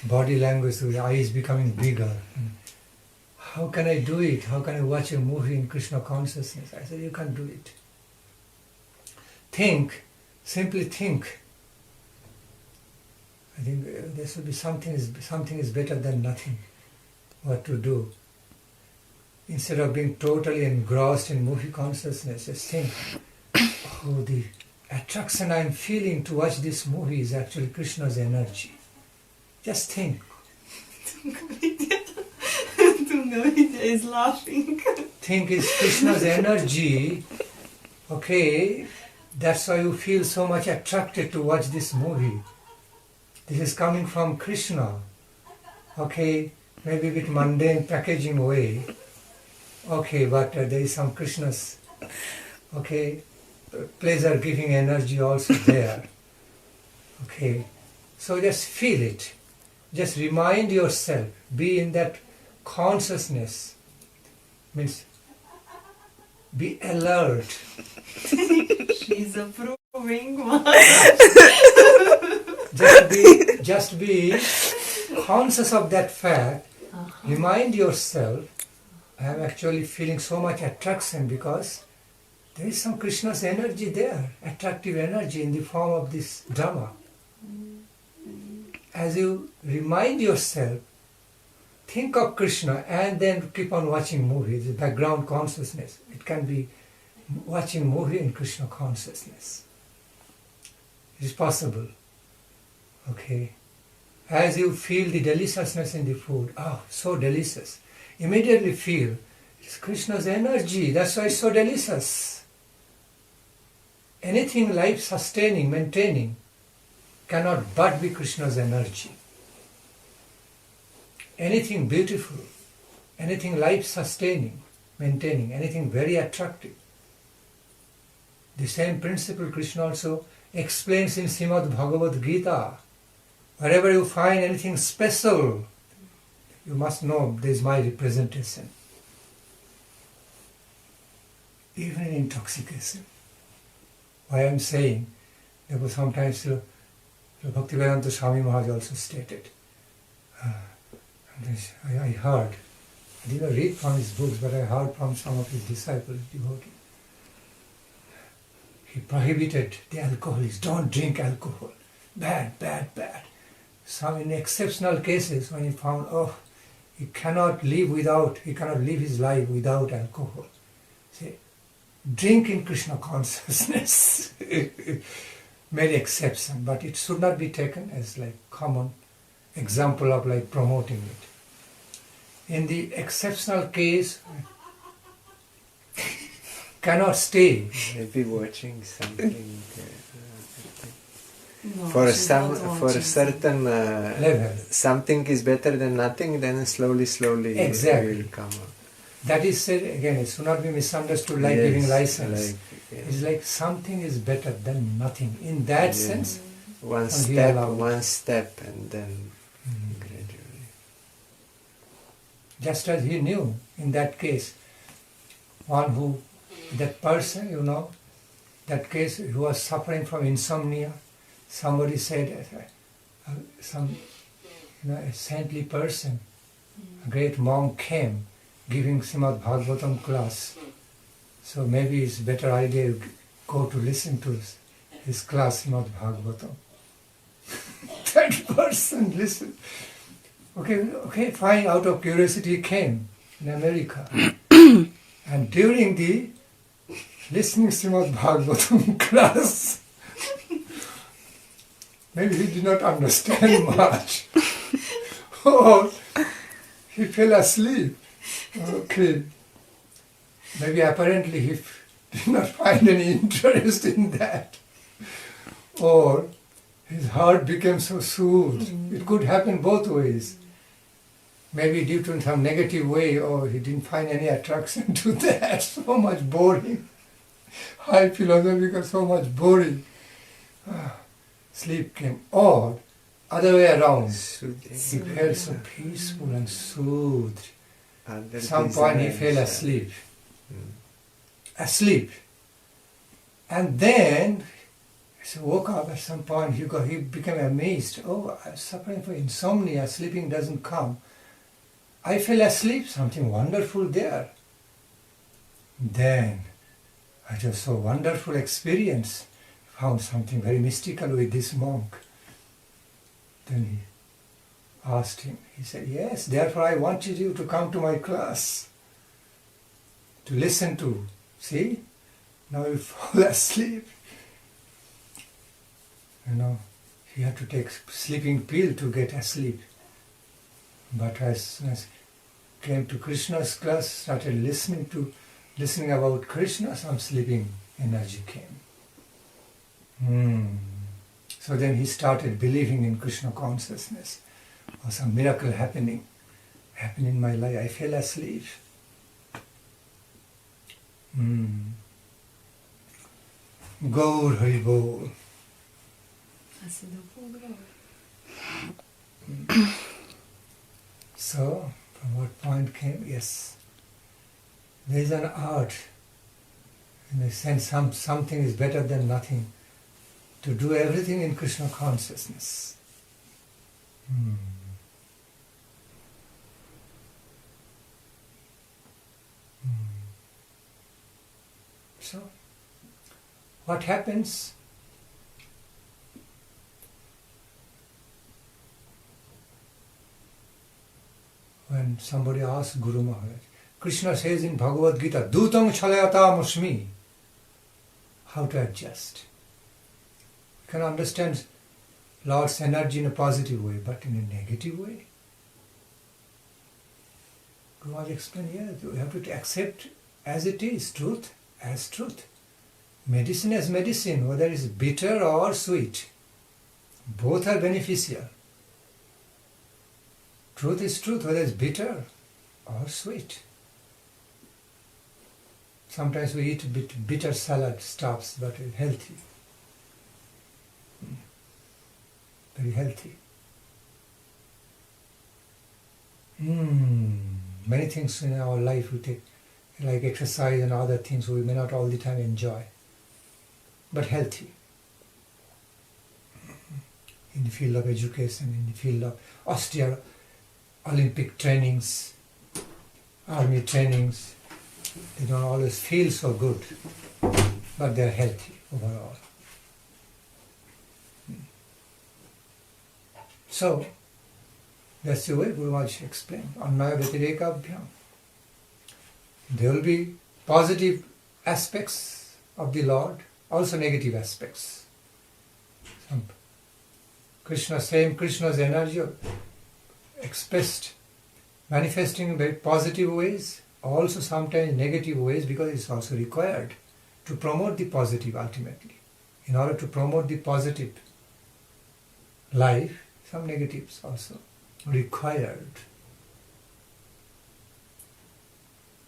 Body language, the eyes becoming bigger. How can I do it? How can I watch a movie in Krishna consciousness? I said, you can't do it. Think, simply think. I think there should be something is better than nothing. What to do? Instead of being totally engrossed in movie consciousness, just think, oh, the attraction I am feeling to watch this movie is actually Krishna's energy. Just think. Tungavidya is laughing. Think it's Krishna's energy. Okay, that's why you feel so much attracted to watch this movie. This is coming from Krishna. Okay, maybe with mundane packaging way. Okay, but there is some Krishna's, okay, pleasure-giving energy also there. Okay, so just feel it. Just remind yourself, be in that consciousness. Means, be alert. She's approving one. Just be conscious of that fact. Remind yourself, I am actually feeling so much attraction because there is some Krishna's energy there, attractive energy in the form of this drama. As you remind yourself, think of Krishna and then keep on watching movies, the background consciousness. It can be watching movie in Krishna consciousness. It is possible. Okay? As you feel the deliciousness in the food, so delicious. Immediately feel, it's Krishna's energy, that's why it's so delicious. Anything life-sustaining, maintaining, cannot but be Krishna's energy. Anything beautiful, anything life-sustaining, maintaining, anything very attractive. The same principle Krishna also explains in Srimad Bhagavad Gita. Wherever you find anything special, you must know this is my representation. Even in intoxication. Why I am saying, there was sometimes Bhakti Nandan Swami Maharaj also stated. I heard, I did not read from his books, but I heard from some of his disciples, devotees. He prohibited the alcoholics, don't drink alcohol. Bad, bad, bad. Some in exceptional cases when he found, he cannot live his life without alcohol. Say, drink in Krishna consciousness. Made exception, but it should not be taken as like common example of like promoting it. In the exceptional case, cannot stay. Maybe watching something. No, For a she's not watching certain level. Something is better than nothing, then slowly Exactly. it will come up. That is said again, it should not be misunderstood like Yes, giving license. like, yeah. It's like something is better than nothing. In that Yeah. sense, One step, and then gradually. just as he knew in that case, that person, that case who was suffering from insomnia, somebody said, a saintly person, a great monk came giving Srimad Bhagavatam class. So maybe it's a better idea you go to listen to his class, Srimad Bhagavatam. That person listened. Okay, fine, out of curiosity he came in America. And during the listening Srimad Bhagavatam class, maybe he did not understand much. He fell asleep. Okay. Maybe apparently he did not find any interest in that. Or his heart became so soothed. It could happen both ways. Maybe due to some negative way, he didn't find any attraction to that. So much boring. High philosophy got so much boring. Sleep came. Or other way around. He felt so peaceful and soothed. At some point he fell asleep. Asleep. And then he woke up at some point, he became amazed. I'm suffering from insomnia, sleeping doesn't come. I fell asleep, something wonderful there. Then I just saw a wonderful experience, found something very mystical with this monk. Then he asked him, he said, yes, therefore I wanted you to come to my class, to listen to. See, now you fall asleep. You have to take sleeping pill to get asleep. But as soon as came to Krishna's class, started listening about Krishna, some sleeping energy came. So then he started believing in Krishna consciousness. Or some miracle happened in my life. I fell asleep. Gaur Hari Bol. So, from what point came? Yes. There is an art, in a sense something is better than nothing, to do everything in Krishna consciousness. So, what happens? When somebody asks Guru Maharaj, Krishna says in Bhagavad Gita, Dutam Chalayatam Asmi, how to adjust? can understand Lord's energy in a positive way, but in a negative way. God explained, yes, you have to accept as it is, truth as truth. Medicine as medicine, whether it's bitter or sweet. Both are beneficial. Truth is truth, whether it's bitter or sweet. Sometimes we eat a bit bitter salad stuffs, but it's healthy. Very healthy. Many things in our life we take, like exercise and other things we may not all the time enjoy, but healthy. In the field of education, in the field of austere Olympic trainings, army trainings, they don't always feel so good, but they're healthy overall. So, that's the way Guru Maharaj explained. Annaya Vyatireka-abhyam. There will be positive aspects of the Lord, also negative aspects. Krishna's energy expressed, manifesting in very positive ways, also sometimes negative ways, because it's also required to promote the positive ultimately. In order to promote the positive life, some negatives also required.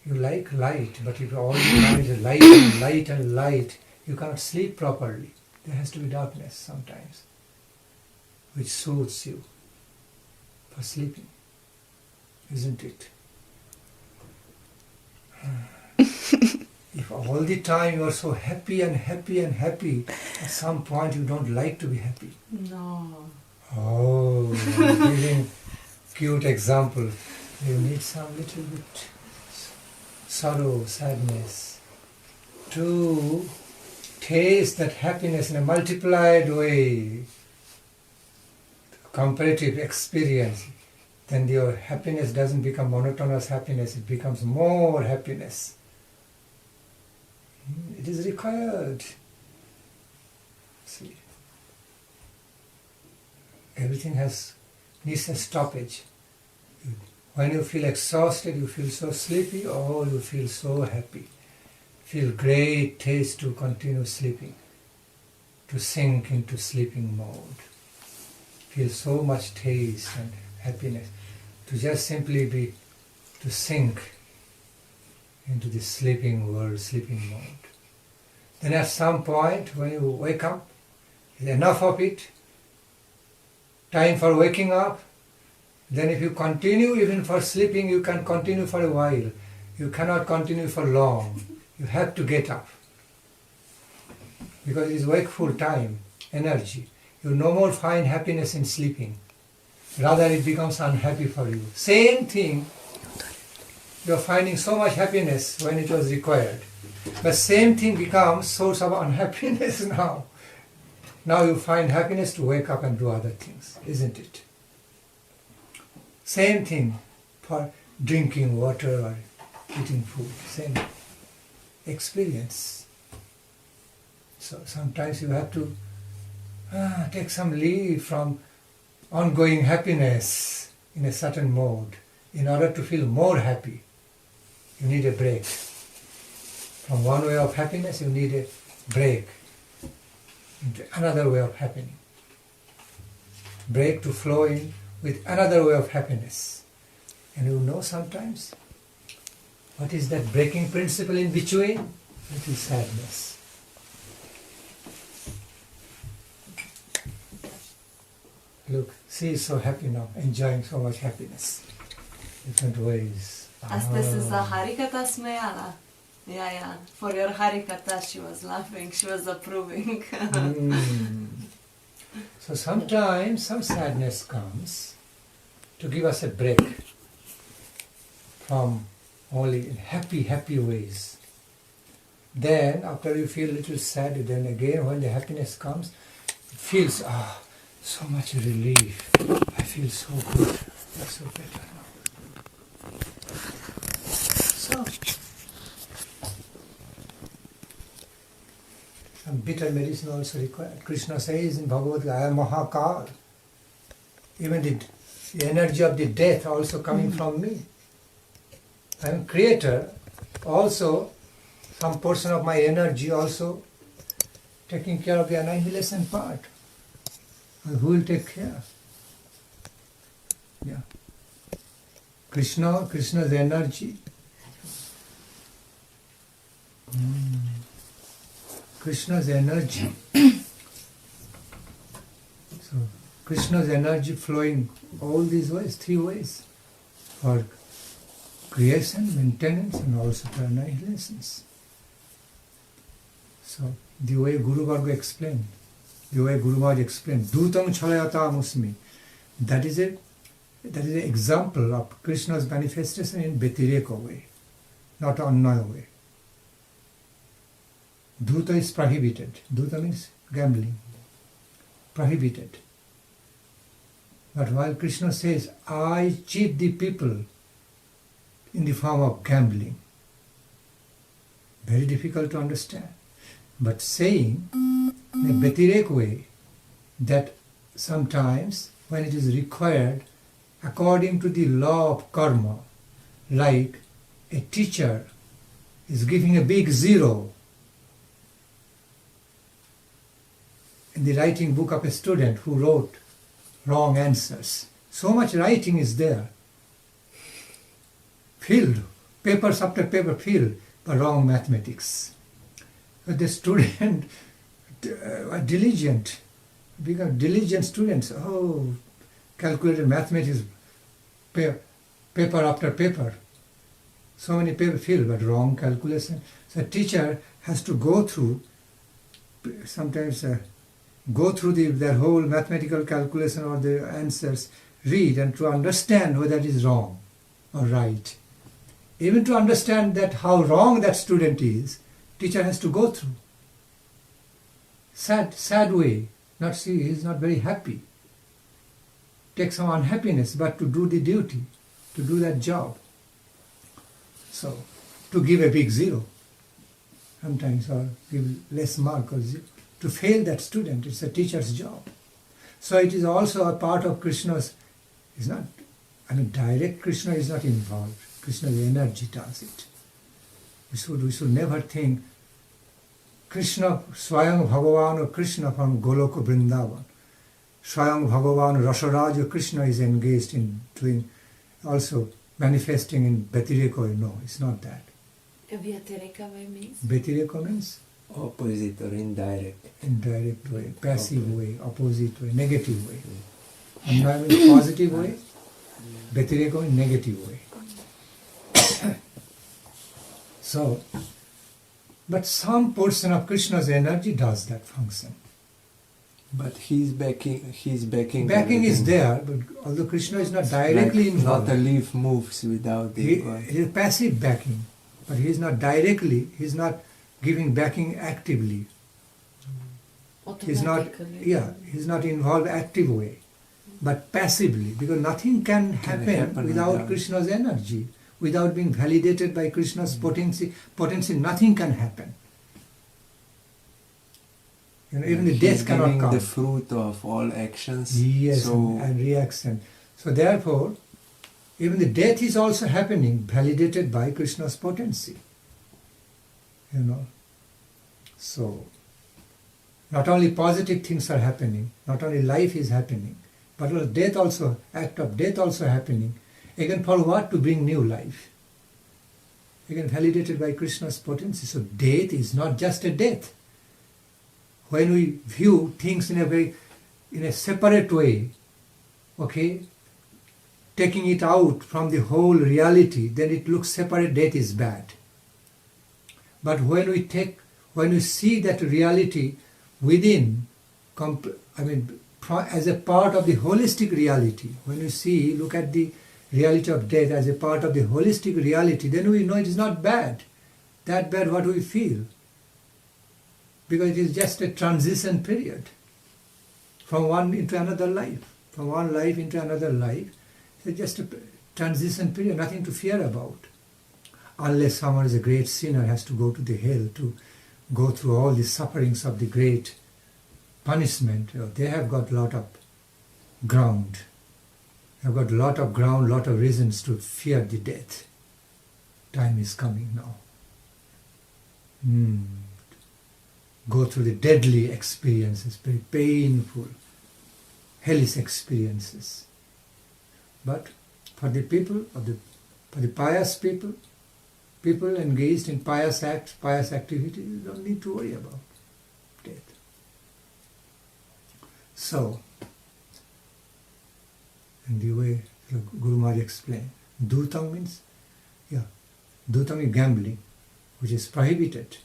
You like light, but if all you have is light and light and light, you cannot sleep properly. There has to be darkness sometimes, which soothes you for sleeping, isn't it? If all the time you are so happy and happy and happy, at some point you don't like to be happy. No. Oh, I'm giving cute example. You need some little bit sorrow, sadness to taste that happiness in a multiplied way, comparative experience. Then your happiness doesn't become monotonous happiness, it becomes more happiness. It is required. See, everything needs a stoppage. When you feel exhausted, you feel so sleepy, or you feel so happy. Feel great taste to continue sleeping, to sink into sleeping mode. Feel so much taste and happiness, to just simply be, to sink into the sleeping world, sleeping mode. Then at some point, when you wake up, is enough of it, time for waking up. Then if you continue even for sleeping, you can continue for a while. You cannot continue for long. You have to get up. Because it is wakeful time, energy. You no more find happiness in sleeping. Rather it becomes unhappy for you. Same thing, you are finding so much happiness when it was required. But same thing becomes source of unhappiness now. Now you find happiness to wake up and do other things, isn't it? Same thing for drinking water or eating food, same experience. So sometimes you have to take some leave from ongoing happiness in a certain mode. In order to feel more happy, you need a break. From one way of happiness, you need a break into another way of happening. Break to flow in with another way of happiness. And you know sometimes, what is that breaking principle in between? It is sadness. Look, she is so happy now, enjoying so much happiness. Different ways. Astăzi se za Harikata smejala. Yeah. For your Harikata she was laughing, she was approving. So sometimes some sadness comes to give us a break from only in happy ways. Then after you feel a little sad, then again when the happiness comes, it feels so much relief. I feel so good. I feel so better now. So some bitter medicine also required. Krishna says in Bhagavad Gita, I am Mahakal. Even the energy of the death also coming from me. I am creator. Also, some portion of my energy also taking care of the annihilation part. And who will take care? Yeah. Krishna's energy. Krishna's energy. So, Krishna's energy flowing all these ways, 3 ways. For creation, maintenance, and also for annihilations. So, the way Guru Varga explained, the way Guru Maharaj explained, Dutam Chalayata Musmi, that is an example of Krishna's manifestation in Bhatireka way, not Annaya way. Dhuta is prohibited. Dhuta means gambling. Prohibited. But while Krishna says, I cheat the people in the form of gambling, very difficult to understand. But saying in a Bhatirek way that sometimes when it is required according to the law of karma, like a teacher is giving a big 0 in the writing book of a student who wrote wrong answers. So much writing is there. Filled, papers after paper filled, but wrong mathematics. But the student, diligent, become diligent students. Oh, calculated mathematics, paper after paper. So many paper filled, but wrong calculation. So a teacher has to go through, sometimes go through their whole mathematical calculation or the answers, read and to understand whether it is wrong or right. Even to understand that how wrong that student is, teacher has to go through. Sad way. Not see, he is not very happy. Take some unhappiness, but to do the duty, to do that job. So, to give a big 0, sometimes, or give less mark or 0. To fail that student, it's a teacher's job. So it is also a part of Krishna's, it's not, direct Krishna is not involved. Krishna's energy does it. We should never think Krishna, Swayam Bhagavan or Krishna from Goloka Vrindavan. Swayam Bhagavan, Rasaraja Krishna is engaged in doing, also manifesting in Bhatireka. No, it's not that. Bhatireka means? Bhatireka means? Opposite or indirect. Indirect way, passive way, opposite way, negative way. Annaya means positive way, Bhatireka means negative way. So, but some portion of Krishna's energy does that function. But he's backing. Backing is there, but although Krishna is not directly involved. Not a leaf moves without the. He is passive backing, but he is not directly. He is not giving backing actively. He's not. Yeah, he's not involved active way, but passively, because nothing can happen without Krishna's energy. Without being validated by Krishna's potency, nothing can happen. Even the death cannot come. The fruit of all actions. Yes, and reaction. So therefore, even the death is also happening, validated by Krishna's potency. So, not only positive things are happening, not only life is happening, but death also, act of death also happening. Again, for what? To bring new life. Again, validated by Krishna's potency. So death is not just a death. When we view things in a separate way, okay, taking it out from the whole reality, then it looks separate. Death is bad. But when we see that reality within, as a part of the holistic reality, when we look at the reality of death as a part of the holistic reality, then we know it is not bad. That bad what we feel. Because it is just a transition period from one into another life. From one life into another life. It's just a transition period, nothing to fear about. Unless someone is a great sinner, has to go to the hell to go through all the sufferings of the great punishment, they have got a lot of ground. They have got a lot of ground, lot of reasons to fear the death. Time is coming now. Go through the deadly experiences, very painful, hellish experiences. But for the people, for the pious people engaged in pious acts, pious activities, you don't need to worry about death. So, in the way Guru Maharaj explained, Dutang means, Dutang is gambling, which is prohibited.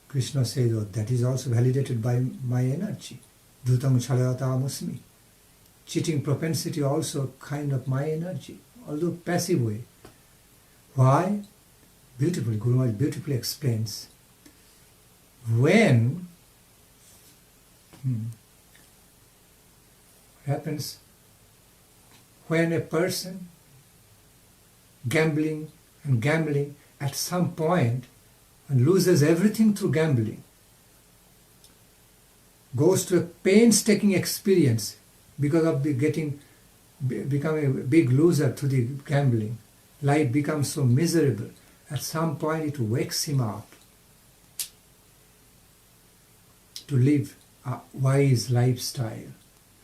Krishna says, that is also validated by my energy. Dutang chalayata musmi. Cheating propensity also kind of my energy, although passive way. Why? Beautifully, Guru Maharaj beautifully explains. When happens when a person gambling at some point and loses everything through gambling, goes to a painstaking experience because of becoming a big loser to the gambling. Life becomes so miserable. At some point it wakes him up to live a wise lifestyle,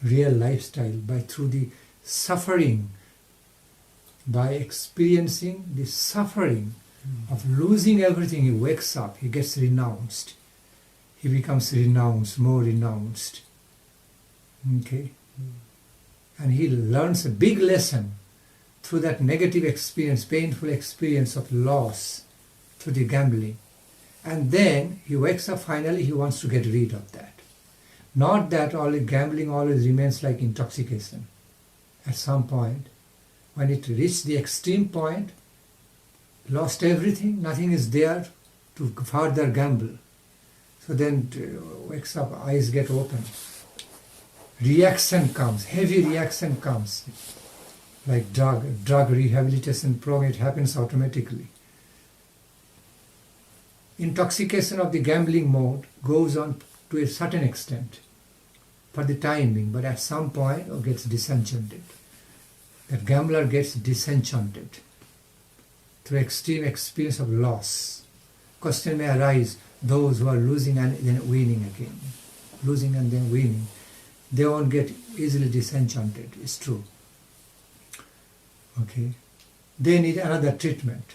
real lifestyle, through the suffering, by experiencing the suffering of losing everything. He wakes up, he gets renounced. He becomes renounced, more renounced. Okay? And he learns a big lesson through that negative experience, painful experience of loss through the gambling. And then he wakes up, finally he wants to get rid of that. Not that all gambling always remains like intoxication. At some point, when it reached the extreme point, lost everything, nothing is there to further gamble. So then wakes up, eyes get open. Reaction comes, heavy reaction comes. Like drug rehabilitation program, it happens automatically. Intoxication of the gambling mode goes on to a certain extent for the time being, but at some point it gets disenchanted. That gambler gets disenchanted through extreme experience of loss. Question may arise, those who are losing and then winning again. Losing and then winning. They won't get easily disenchanted, it's true. Okay? They need another treatment.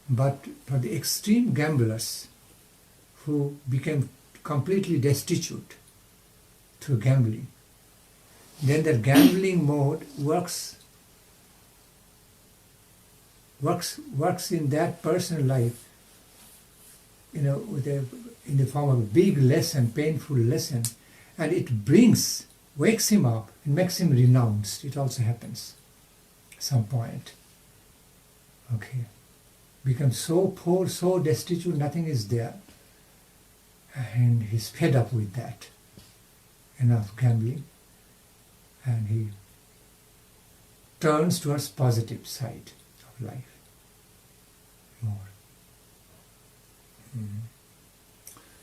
But for the extreme gamblers who became completely destitute through gambling, then that gambling mode works in that person's life, in the form of a big lesson, painful lesson, and it wakes him up and makes him renounced. It also happens at some point. Okay. Becomes so poor, so destitute, nothing is there. And he's fed up with that. Enough gambling. And he turns towards positive side of life. More.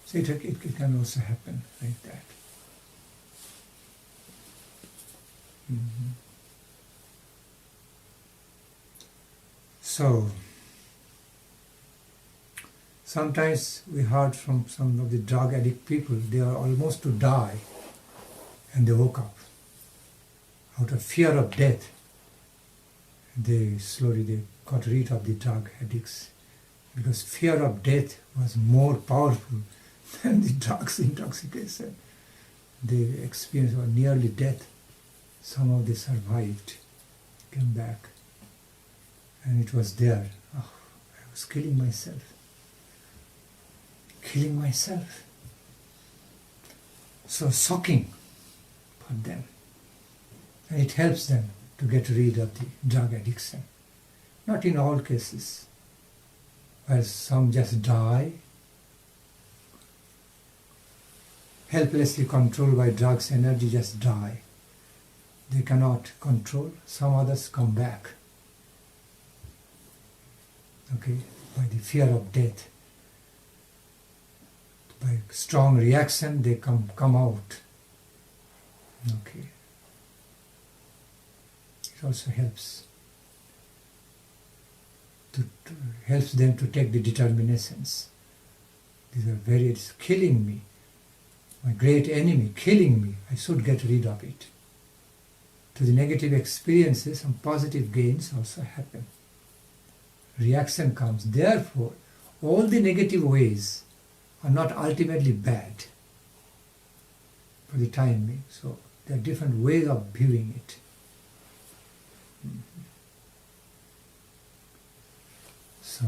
So it can also happen like that. So, sometimes we heard from some of the drug addict people, they are almost to die and they woke up. Out of fear of death, they got rid of the drug addicts because fear of death was more powerful than the drugs intoxication. They experienced nearly death. Some of them survived, came back, and it was there. Oh, I was killing myself. So shocking for them. And it helps them to get rid of the drug addiction. Not in all cases, where some just die, helplessly controlled by drugs, energy just die. They cannot control, some others come back. Okay, by the fear of death. by strong reaction they come out. Okay. It also helps. Helps them to take the determinations. These are it's killing me. My great enemy, killing me. I should get rid of it. To the negative experiences, some positive gains also happen. Reaction comes. Therefore, all the negative ways are not ultimately bad for the time being. So there are different ways of viewing it. So,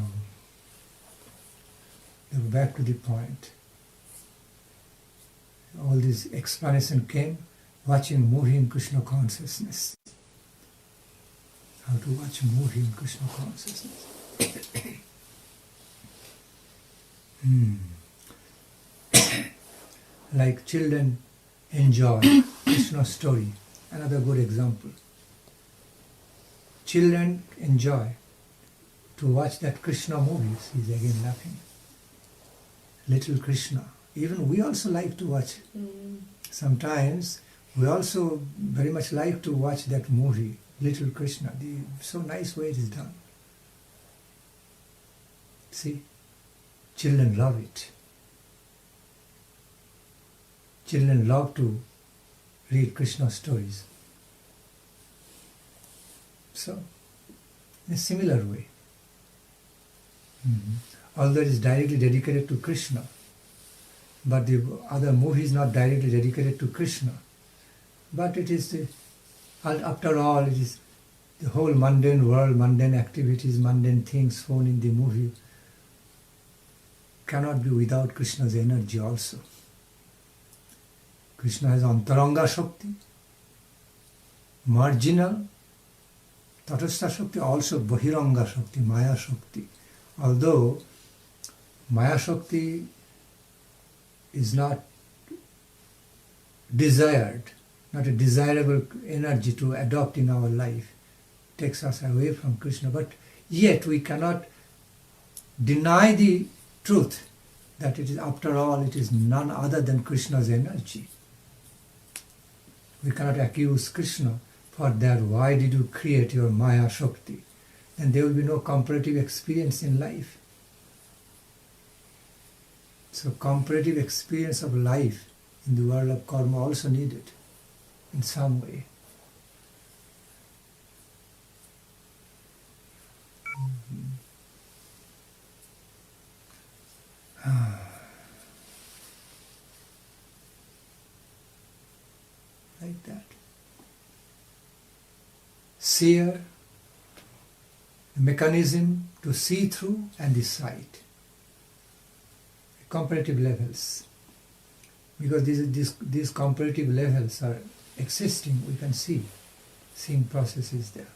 back to the point. All this explanation came watching movie in Krishna consciousness. How to watch movie in Krishna consciousness. Like children enjoy Krishna story. Another good example. Children enjoy to watch that Krishna movies. He's again laughing. Little Krishna. Even we also like to watch. Sometimes we also very much like to watch that movie, Little Krishna. So nice way it is done. See, children love it. Children love to read Krishna stories. So, in a similar way. Although it is directly dedicated to Krishna, but the other movie is not directly dedicated to Krishna. But it is, after all, it is the whole mundane world, mundane activities, mundane things shown in the movie cannot be without Krishna's energy also. Krishna has Antaranga Shakti, marginal, Tatastha Shakti, also Bahiranga Shakti, Maya Shakti. Although Maya Shakti is not desired, not a desirable energy to adopt in our life, takes us away from Krishna, but yet we cannot deny the truth that it is, after all, it is none other than Krishna's energy. We cannot accuse Krishna for that. Why did you create your Maya Shakti? And there will be no comparative experience in life. So comparative experience of life in the world of karma also needed in some way. Like that. Seer, the mechanism to see through, and the sight. Comparative levels. Because these comparative levels are existing, we can see. Seeing process is there.